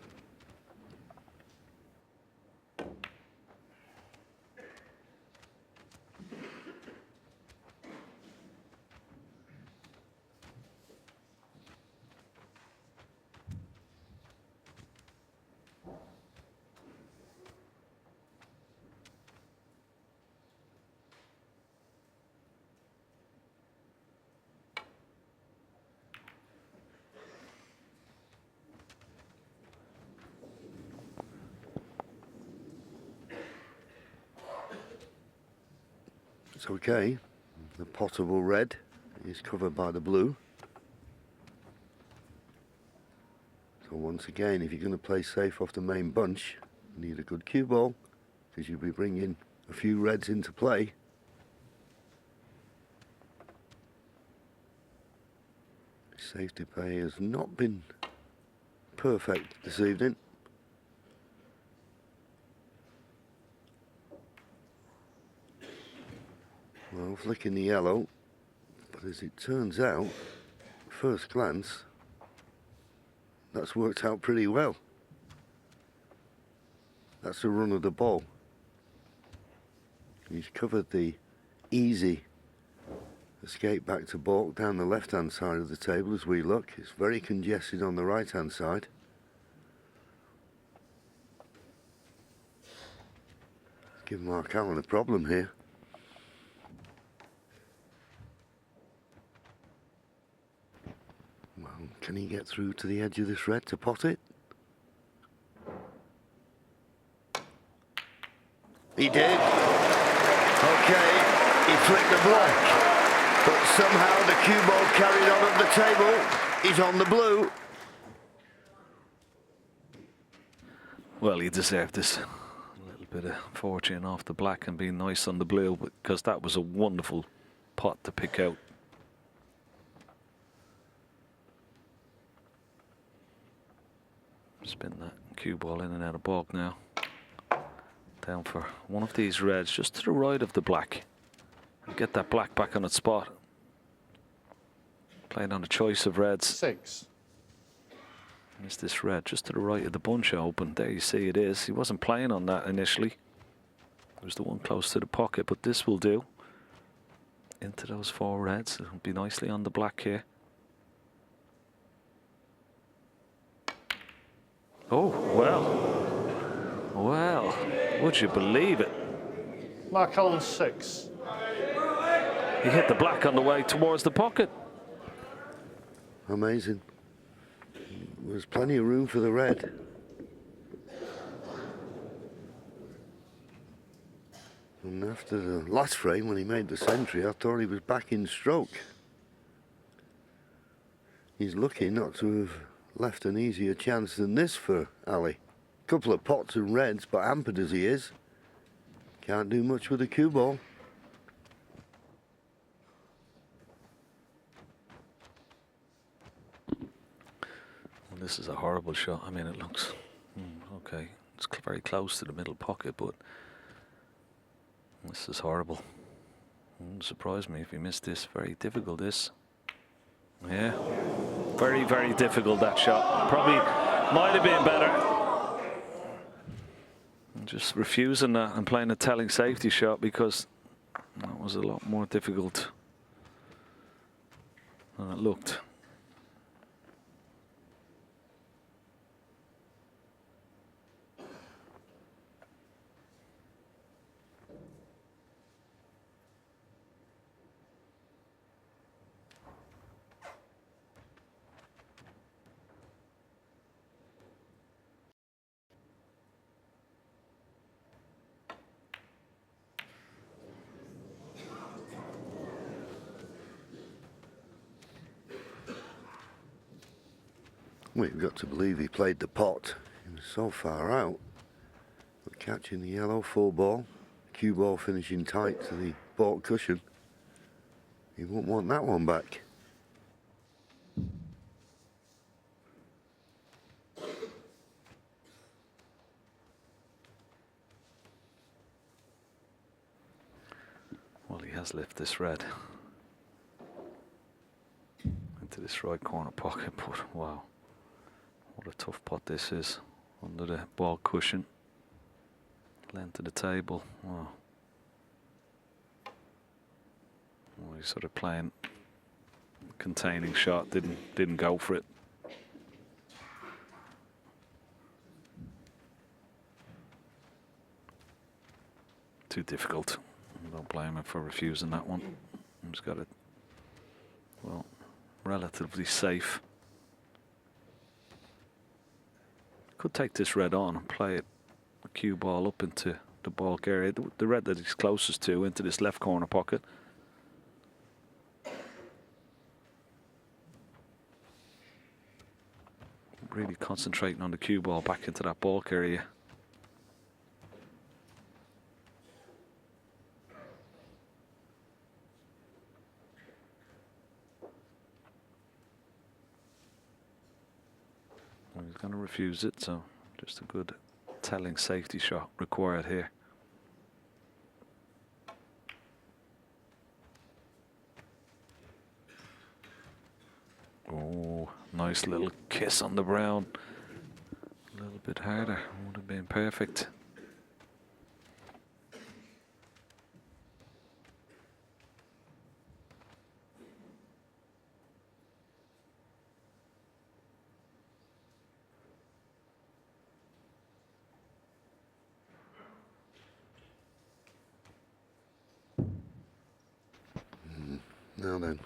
Speaker 3: It's okay. The potable red is covered by the blue. So once again, if you're going to play safe off the main bunch, you need a good cue ball, because you'll be bringing a few reds into play. Safety play has not been perfect this evening. Well, flicking the yellow, but as it turns out, first glance, that's worked out pretty well. That's the run of the ball. He's covered the easy escape back to baulk down the left-hand side of the table as we look. It's very congested on the right-hand side. Give Mark Allen a problem here. Well, can he get through to the edge of this red to pot it? He did. Okay, he flicked the black. But somehow the cue ball carried on up the table. He's on the blue.
Speaker 4: Well, he deserved this. A little bit of fortune off the black and being nice on the blue, because that was a wonderful pot to pick out. Spin that cue ball in and out of baulk now. Down for one of these reds, just to the right of the black. And get that black back on its spot. Playing on a choice of reds.
Speaker 5: 6.
Speaker 4: Is this red just to the right of the bunch open? There you see it is. He wasn't playing on that initially. It was the one close to the pocket, but this will do. Into those 4 reds. It'll be nicely on the black here. Oh, well. Well, would you believe it?
Speaker 5: Mark Allen 6.
Speaker 4: He hit the black on the way towards the pocket.
Speaker 3: Amazing. There's plenty of room for the red. And after the last frame, when he made the century, I thought he was back in stroke. He's lucky not to have left an easier chance than this for Ali. Couple of pots and reds, but hampered as he is, can't do much with a cue ball.
Speaker 4: This is a horrible shot. I mean, it looks okay. It's very close to the middle pocket, but this is horrible. Wouldn't surprise me if he missed this. Very difficult, this. Yeah, very, very difficult, that shot. Probably might have been better. Just refusing that and playing a telling safety shot, because that was a lot more difficult than it looked.
Speaker 3: We've got to believe he played the pot. He was so far out. But catching the yellow full ball, cue ball finishing tight to the baulk cushion. He won't want that one back.
Speaker 4: Well, he has left this red into this right corner pocket, but wow, what a tough pot this is. Under the baulk cushion, length of the table. Wow. Well, he's sort of playing containing shot, didn't go for it. Too difficult. Don't blame him for refusing that one. He's got it, well, relatively safe. Could take this red on and play it, a cue ball up into the baulk area, the red that he's closest to, into this left corner pocket. Really concentrating on the cue ball back into that baulk area. He's going to refuse it, so just a good telling safety shot required here. Oh, nice little kiss on the brown. A little bit harder, would have been perfect.
Speaker 3: Now then,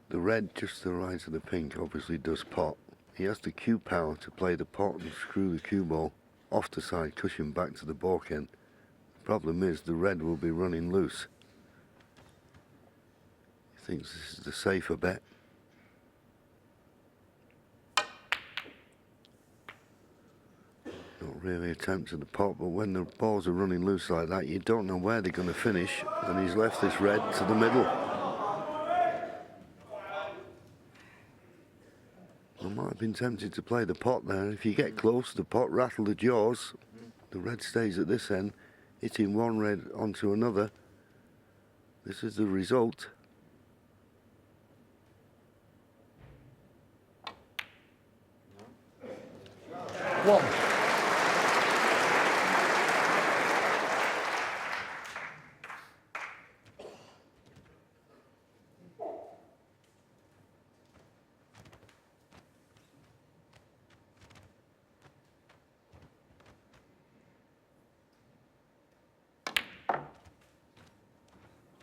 Speaker 3: the red just to the right of the pink obviously does pot. He has the cue power to play the pot and screw the cue ball off the side cushion back to the baulk end. The problem is the red will be running loose. He thinks this is the safer bet. Not really attempting the pot, but when the balls are running loose like that, you don't know where they're going to finish, and he's left this red to the middle. I might have been tempted to play the pot there. If you get close, the pot rattle the jaws. The red stays at this end, hitting one red onto another. This is the result.
Speaker 5: One.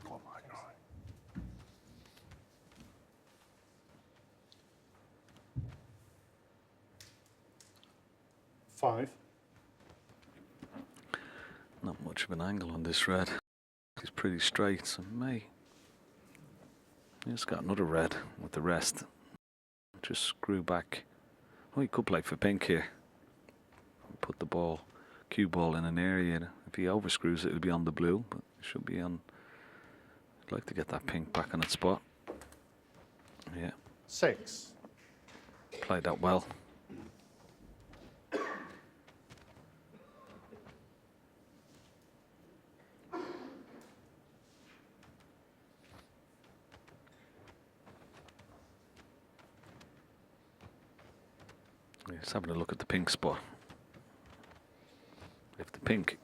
Speaker 5: Oh my God. 5.
Speaker 4: Not much of an angle on this red. He's pretty straight, so he's got another red with the rest. Just screw back. Oh, he could play for pink here. Put the ball, cue ball in an area. If he overscrews it, it'll be on the blue, but it should be on. I'd like to get that pink back on its spot. Yeah.
Speaker 5: 6.
Speaker 4: played that well. Just having a look at the pink spot. If the pink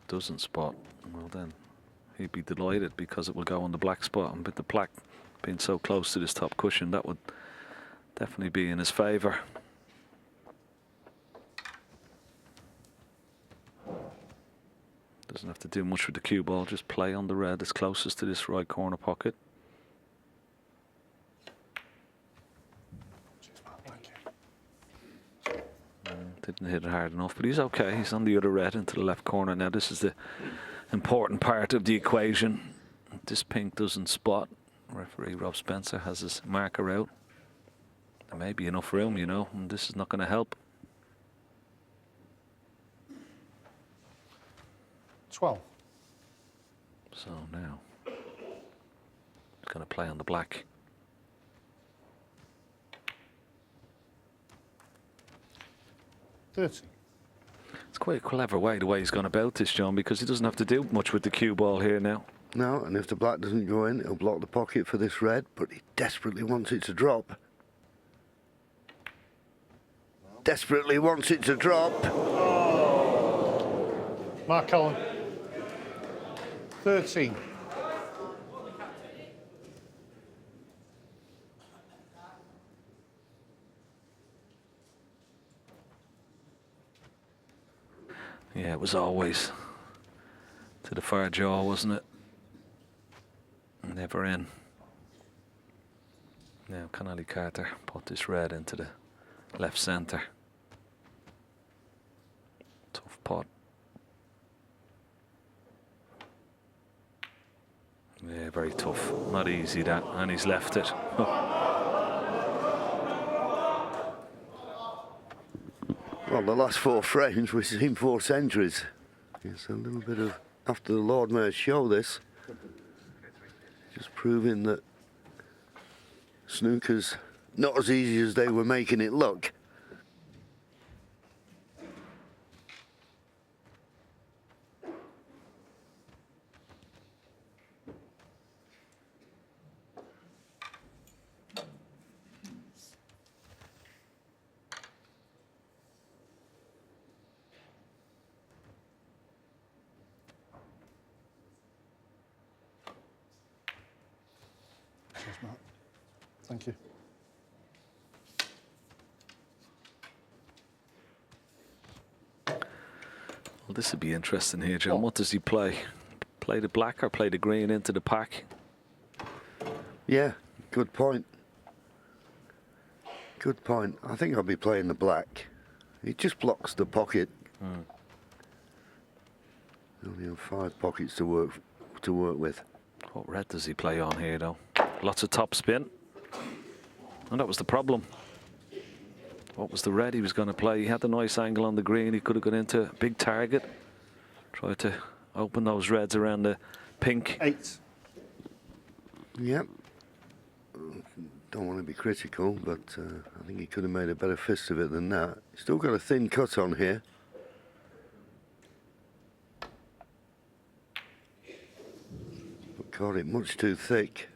Speaker 4: doesn't spot, well then he'd be delighted because it will go on the black spot. And with the black being so close to this top cushion, that would definitely be in his favour. Doesn't have to do much with the cue ball, just play on the red as closest to this right corner pocket. Didn't hit it hard enough, but he's okay. He's on the other red into the left corner. Now this is the important part of the equation. If this pink doesn't spot, referee Rob Spencer has his marker out. There may be enough room, you know, and this is not going to help.
Speaker 5: 12.
Speaker 4: So now he's going to play on the black.
Speaker 5: 30.
Speaker 4: It's quite a clever way, the way he's gone about this, John, because he doesn't have to do much with the cue ball here now.
Speaker 3: No, and if the black doesn't go in, it'll block the pocket for this red, but he desperately wants it to drop. Desperately wants it to drop.
Speaker 5: Mark Allen. 13.
Speaker 4: Yeah, it was always to the far jaw, wasn't it? Never in. Now, can Ali Carter put this red into the left centre? Tough pot. Yeah, very tough. Not easy, that. And he's left it.
Speaker 3: Well, the last 4 frames, we've seen 4 centuries. It's a little bit of after the Lord Mayor's show, this. Just proving that snooker's not as easy as they were making it look.
Speaker 5: Cheers, Mark. Thank you.
Speaker 4: Well, this would be interesting here, John. What does he play? Play the black or play the green into the pack?
Speaker 3: Yeah, good point. Good point. I think I'll be playing the black. It just blocks the pocket. Only have 5 pockets to work with.
Speaker 4: What red does he play on here, though? Lots of top spin. And that was the problem. What was the red he was going to play? He had a nice angle on the green. He could have got into a big target. Tried to open those reds around the pink.
Speaker 5: 8.
Speaker 3: Yep. Don't want to be critical, but I think he could have made a better fist of it than that. He's still got a thin cut on here. But caught it much too thick.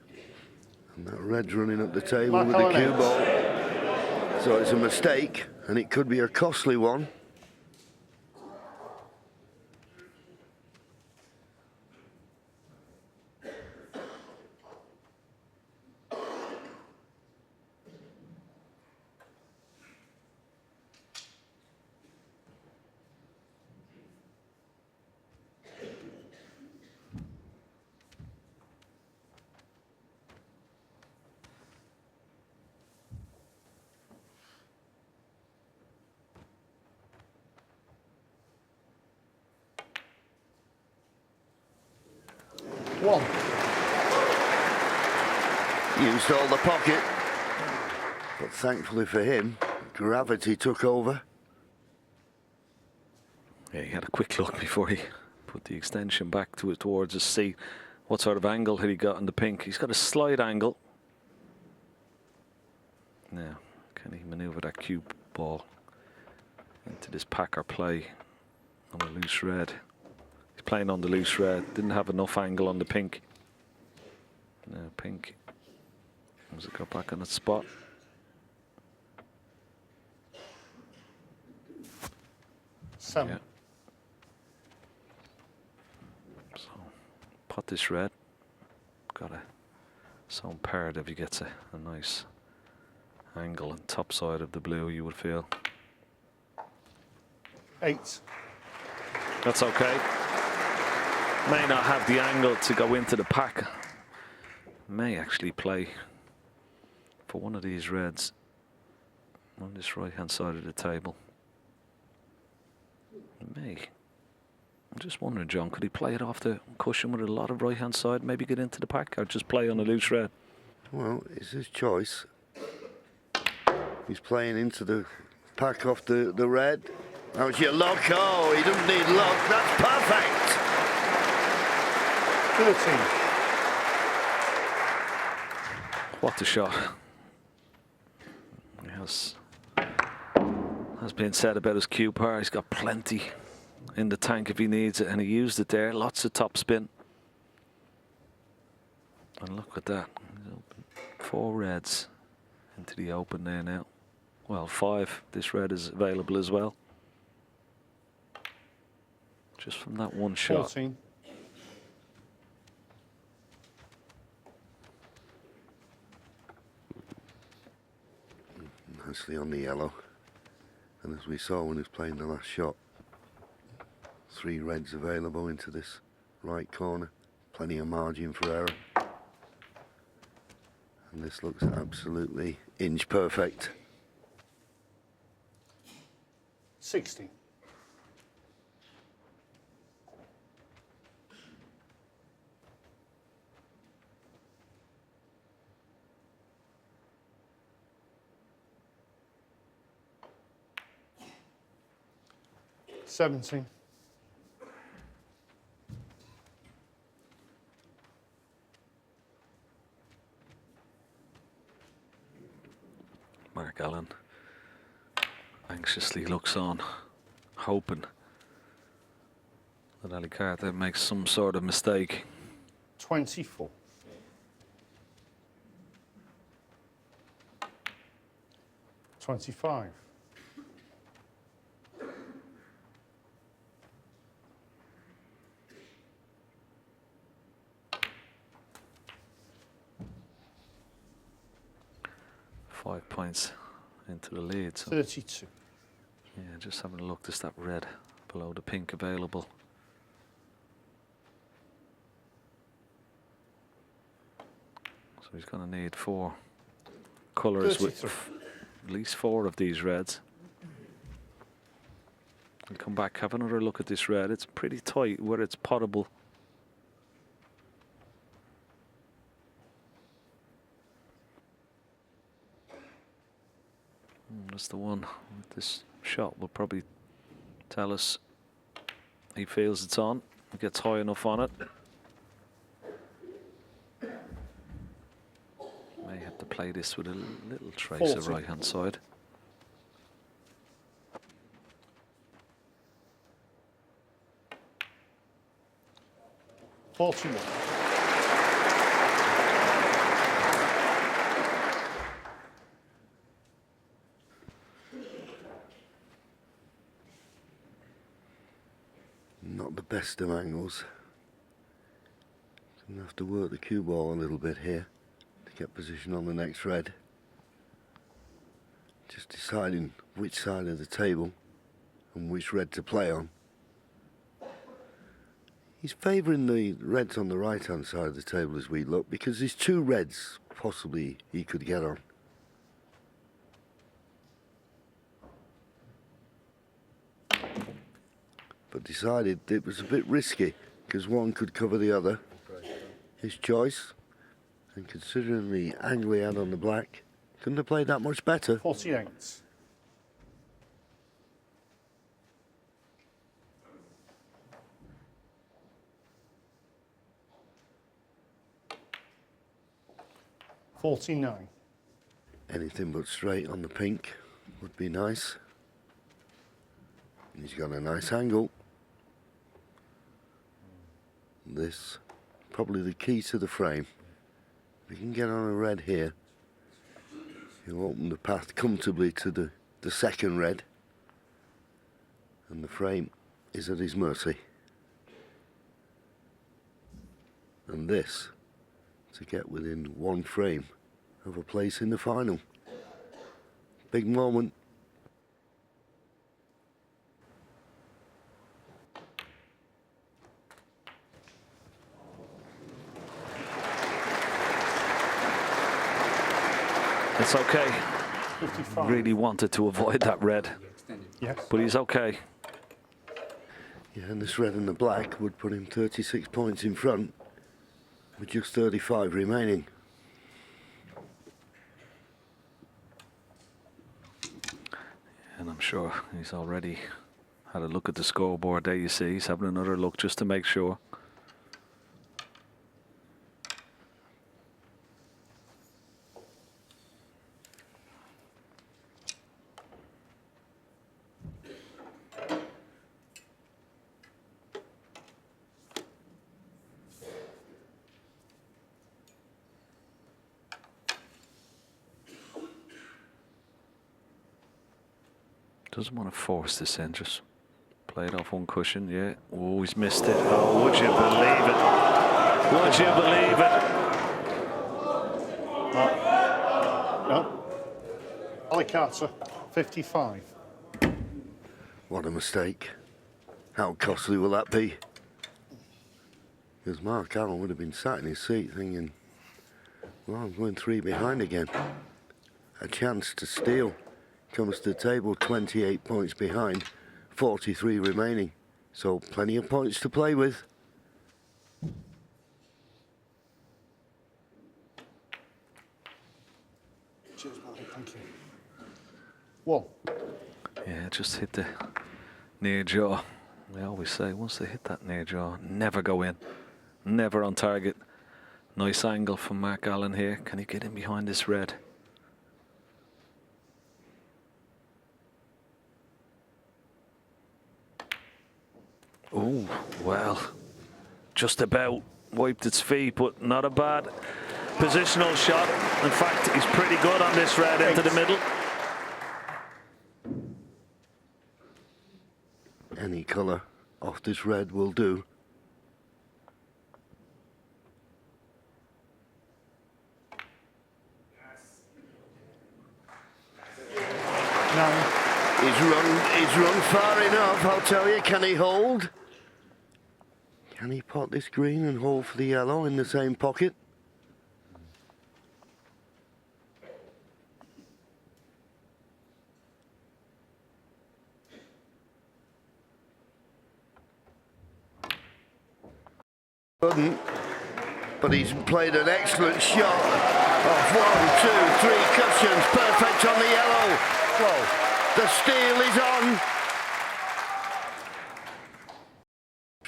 Speaker 3: And that red's running up the table with the cue ball. So it's a mistake, and it could be a costly one. Used all the pocket, but thankfully for him, gravity took over.
Speaker 4: Yeah, he had a quick look before he put the extension back to it towards his seat. What sort of angle had he got in the pink? He's got a slight angle. Now, Can he manoeuvre that cue ball into this pack or play on a loose red? He's playing on the loose red. Didn't have enough angle on the pink. Now pink. Does it go back on its spot?
Speaker 5: Seven.
Speaker 4: Yeah. So pot this red. Got a so imperative he gets a nice angle on top side of the blue, you would feel.
Speaker 5: 8.
Speaker 4: That's okay. May not have the angle to go into the pack. May actually play for one of these reds on this right hand side of the table. May. I'm just wondering, John, could he play it off the cushion with a lot of right hand side, maybe get into the pack, or just play on a loose red?
Speaker 3: Well, it's his choice. He's playing into the pack off the red. How's your lock? Oh, he doesn't need lock. That's perfect.
Speaker 5: 13.
Speaker 4: What a shot. Yes. Has been said about his cue par. He's got plenty in the tank if he needs it, and he used it there. Lots of top spin. And look at that. 4 reds into the open there now. Well, 5. This red is available as well. Just from that one shot.
Speaker 5: 14.
Speaker 3: Nicely on the yellow. And as we saw when he was playing the last shot, 3 reds available into this right corner. Plenty of margin for error. And this looks absolutely inch perfect.
Speaker 5: 60. Seventeen.
Speaker 4: Mark Allen anxiously looks on, hoping that Ali Carter makes some sort of mistake.
Speaker 5: 24. 25.
Speaker 4: 5 points into the lead. So
Speaker 5: 32.
Speaker 4: yeah, just having a look. There's that red below the pink available. So he's going to need 4 colours with
Speaker 5: 33.
Speaker 4: at least 4 of these reds. We'll come back, have another look at this red. It's pretty tight where it's potable. That's the one with this shot will probably tell us he feels it's on. He gets high enough on it. May have to play this with a little trace of
Speaker 5: 40.
Speaker 4: right hand side.
Speaker 3: Not the best of angles. Gonna have to work the cue ball a little bit here to get position on the next red. Just deciding which side of the table and which red to play on. He's favouring the reds on the right hand side of the table as we look, because there's 2 reds possibly he could get on. But decided it was a bit risky because one could cover the other. His choice, and considering the angle he had on the black, couldn't have played that much better.
Speaker 5: 48. $49.
Speaker 3: Anything but straight on the pink would be nice. And he's got a nice angle. This probably the key to the frame. If you can get on a red here, you'll open the path comfortably to the second red, and the frame is at his mercy. And this to get within one frame of a place in the final. Big moment.
Speaker 4: It's okay.
Speaker 5: 55.
Speaker 4: Really wanted to avoid that red,
Speaker 5: Yes.
Speaker 4: but he's okay.
Speaker 3: Yeah, and this red and the black would put him 36 points in front with just 35 remaining.
Speaker 4: And I'm sure he's already had a look at the scoreboard. There you see, he's having another look just to make sure. Doesn't want to force this in, just play it off one cushion. Yeah, oh, he's missed it. Oh, would you believe it? Would you believe it?
Speaker 5: No. Ali Carter, 55.
Speaker 3: What a mistake. How costly will that be? Because Mark Allen would have been sat in his seat thinking, well, I'm going 3 behind again. A chance to steal. Comes to the table 28 points behind, 43 remaining. So plenty of points to play with.
Speaker 5: Cheers, Marty. Thank you. 1.
Speaker 4: Yeah, just hit the near jaw. They always say once they hit that near jaw, never go in. Never on target. Nice angle from Mark Allen here. Can he get in behind this red? Oh, well, just about wiped its feet, but not a bad positional shot. In fact, he's pretty good on this red into the middle.
Speaker 3: Any colour off this red will do.
Speaker 5: No.
Speaker 3: He's run far enough, I'll tell you. Can he hold? Can he pot this green and hold for the yellow in the same pocket? Couldn't, but he's played an excellent shot. Off 1, 2, 3 cushions, perfect on the yellow. Whoa. The steal is on.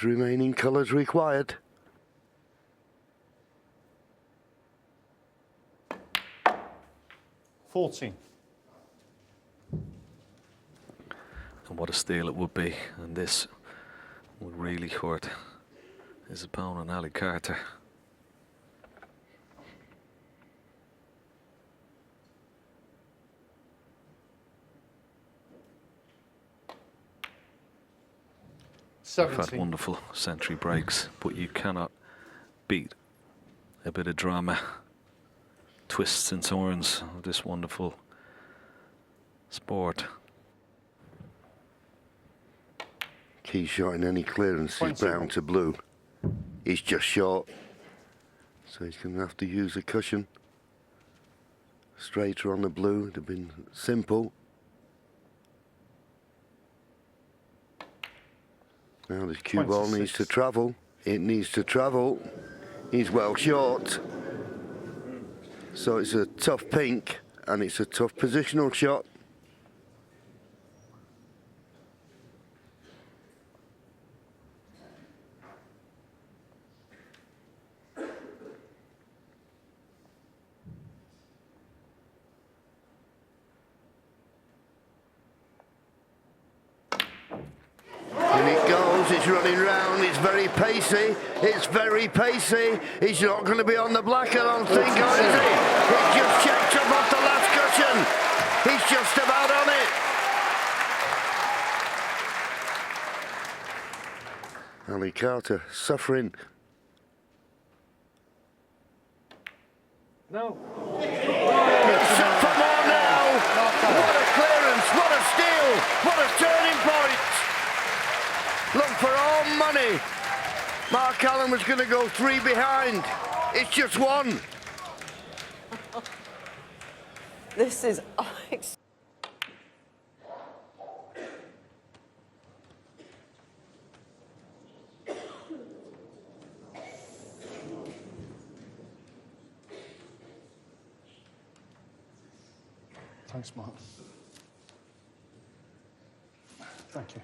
Speaker 3: Remaining colours required.
Speaker 5: $14.
Speaker 4: And what a steal it would be. And this would really hurt his opponent, Ali Carter. We've had wonderful century breaks, but you cannot beat a bit of drama, twists and turns of this wonderful sport.
Speaker 3: Key shot in any clearance is brown to blue. He's just short, so he's going to have to use a cushion. Straighter on the blue would have been simple. Now this cue ball needs to travel. It needs to travel. He's well short. So it's a tough pink and it's a tough positional shot. as it's running round. It's very pacey. It's very pacey. He's not going to be on the black, I don't think, or is he? He's just checked up off the last cushion. He's just about on it. Ali Carter suffering.
Speaker 4: No.
Speaker 3: It's up for more now. What a clearance, what a steal, what a turning point. Look, for all money, Mark Allen was going to go 3 behind. It's just 1.
Speaker 2: This is
Speaker 5: Thanks, Mark. Thank you.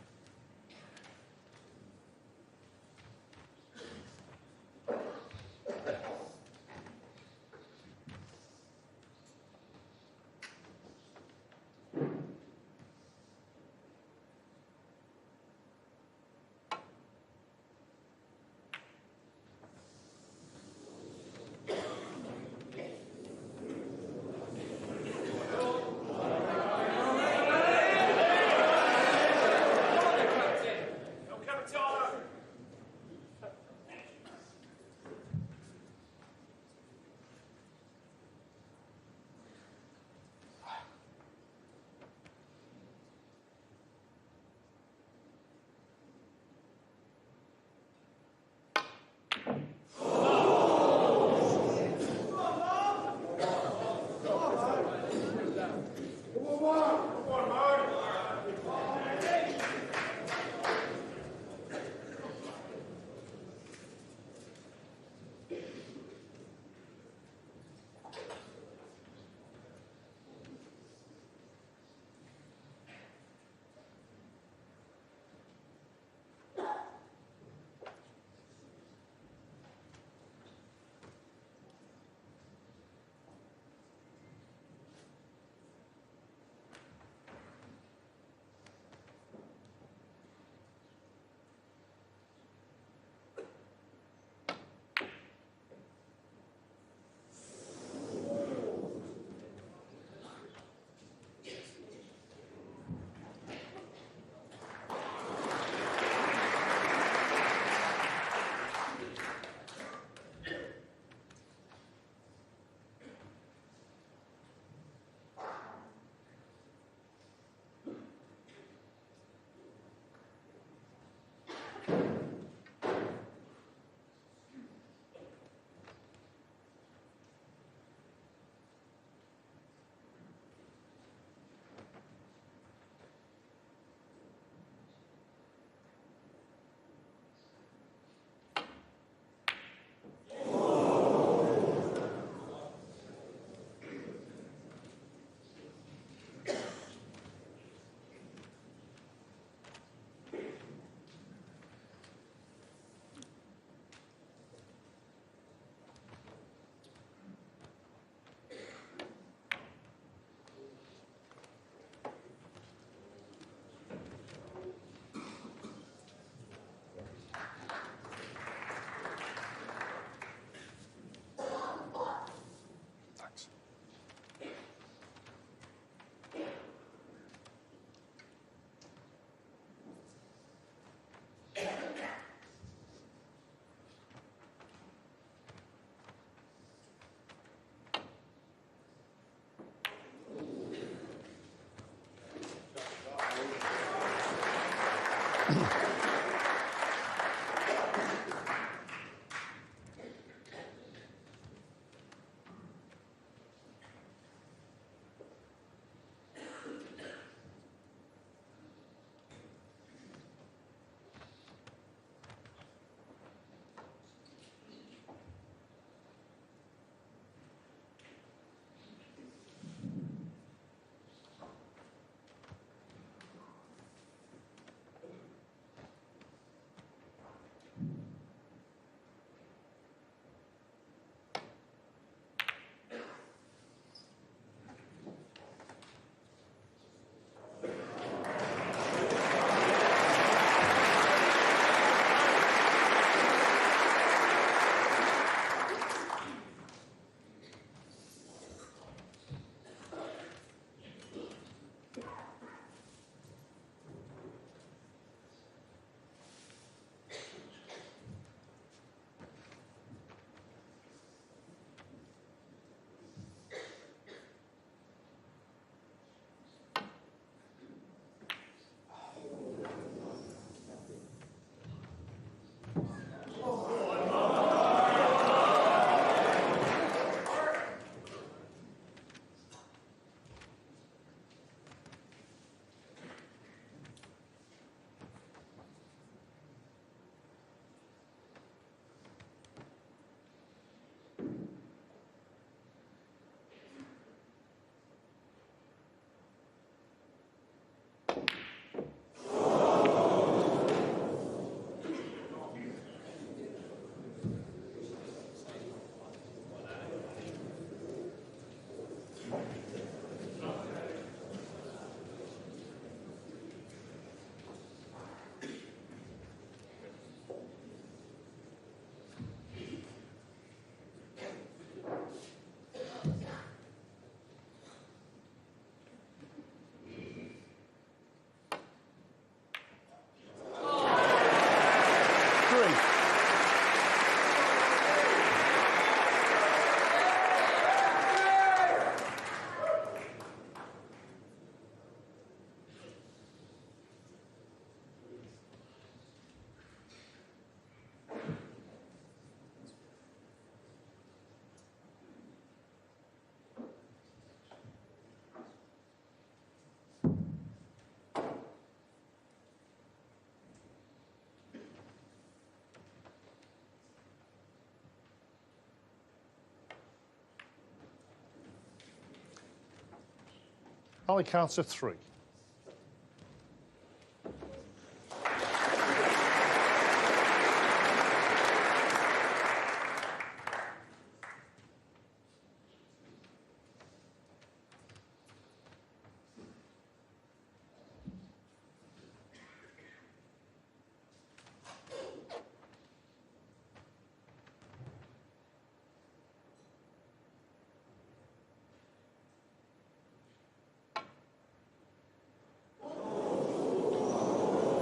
Speaker 5: Ali Carter 3.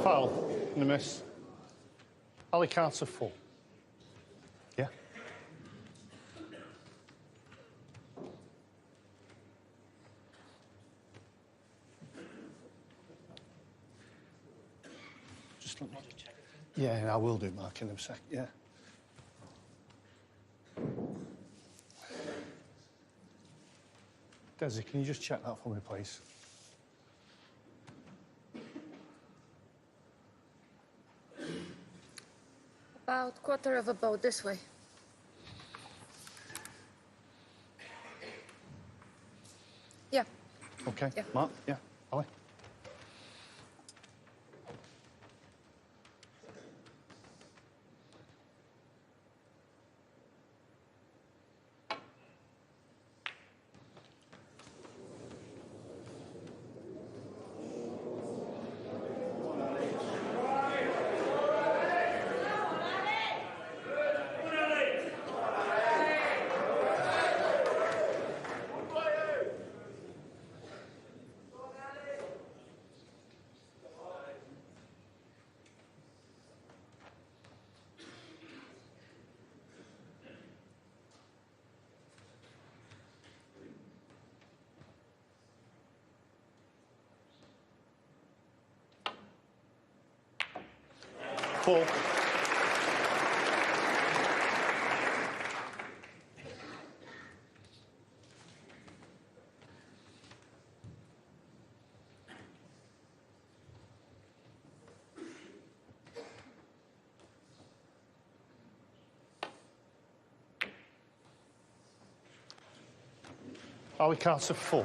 Speaker 5: Foul in the miss. Ali Carter 4. Yeah. Just let me check it. Yeah, I will do, Mark, in a sec. Yeah. Desi, can you just check that for me, please?
Speaker 8: About quarter of a boat this way. Yeah.
Speaker 5: Okay.
Speaker 8: Yeah.
Speaker 5: Mark? Yeah. Ali? Ball. Ali Carter 4.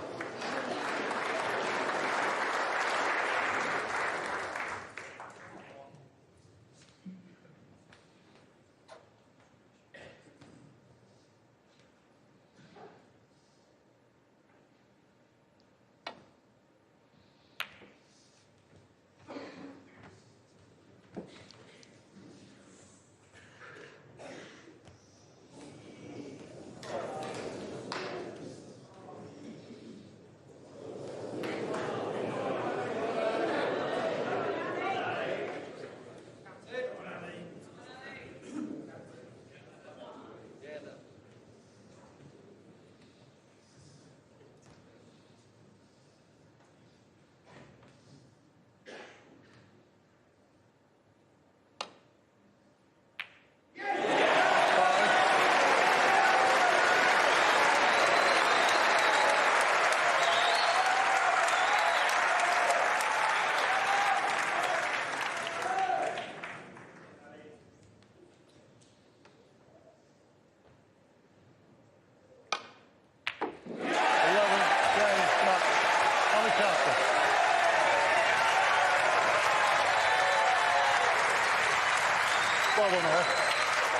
Speaker 5: Well done, all.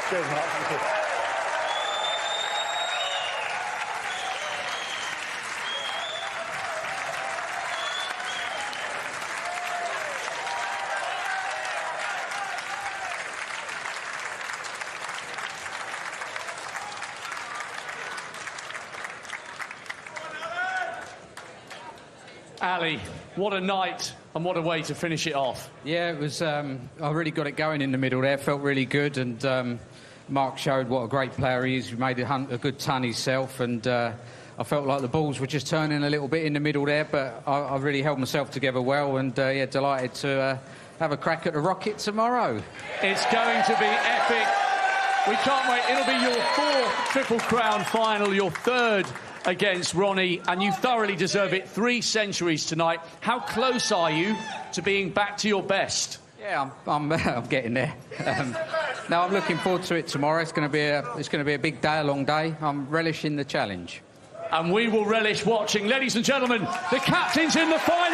Speaker 5: Cheers, Mark. Thank you.
Speaker 1: Ali, what a night and what a way to finish it off.
Speaker 9: Yeah, it was. I really got it going in the middle there. Felt really good, and Mark showed what a great player he is. He made a good ton himself, and I felt like the balls were just turning a little bit in the middle there, but I really held myself together well, and yeah, delighted to have a crack at the Rocket tomorrow.
Speaker 1: It's going to be epic. We can't wait. It'll be your fourth Triple Crown final, your third against Ronnie, and you thoroughly deserve it. 3 centuries tonight. How close are you to being back to your best?
Speaker 9: Yeah, I'm getting there. No, I'm looking forward to it tomorrow. It's going to be a big day, a long day. I'm relishing the challenge.
Speaker 1: and we will relish watching. Ladies and gentlemen, the captain's in the final.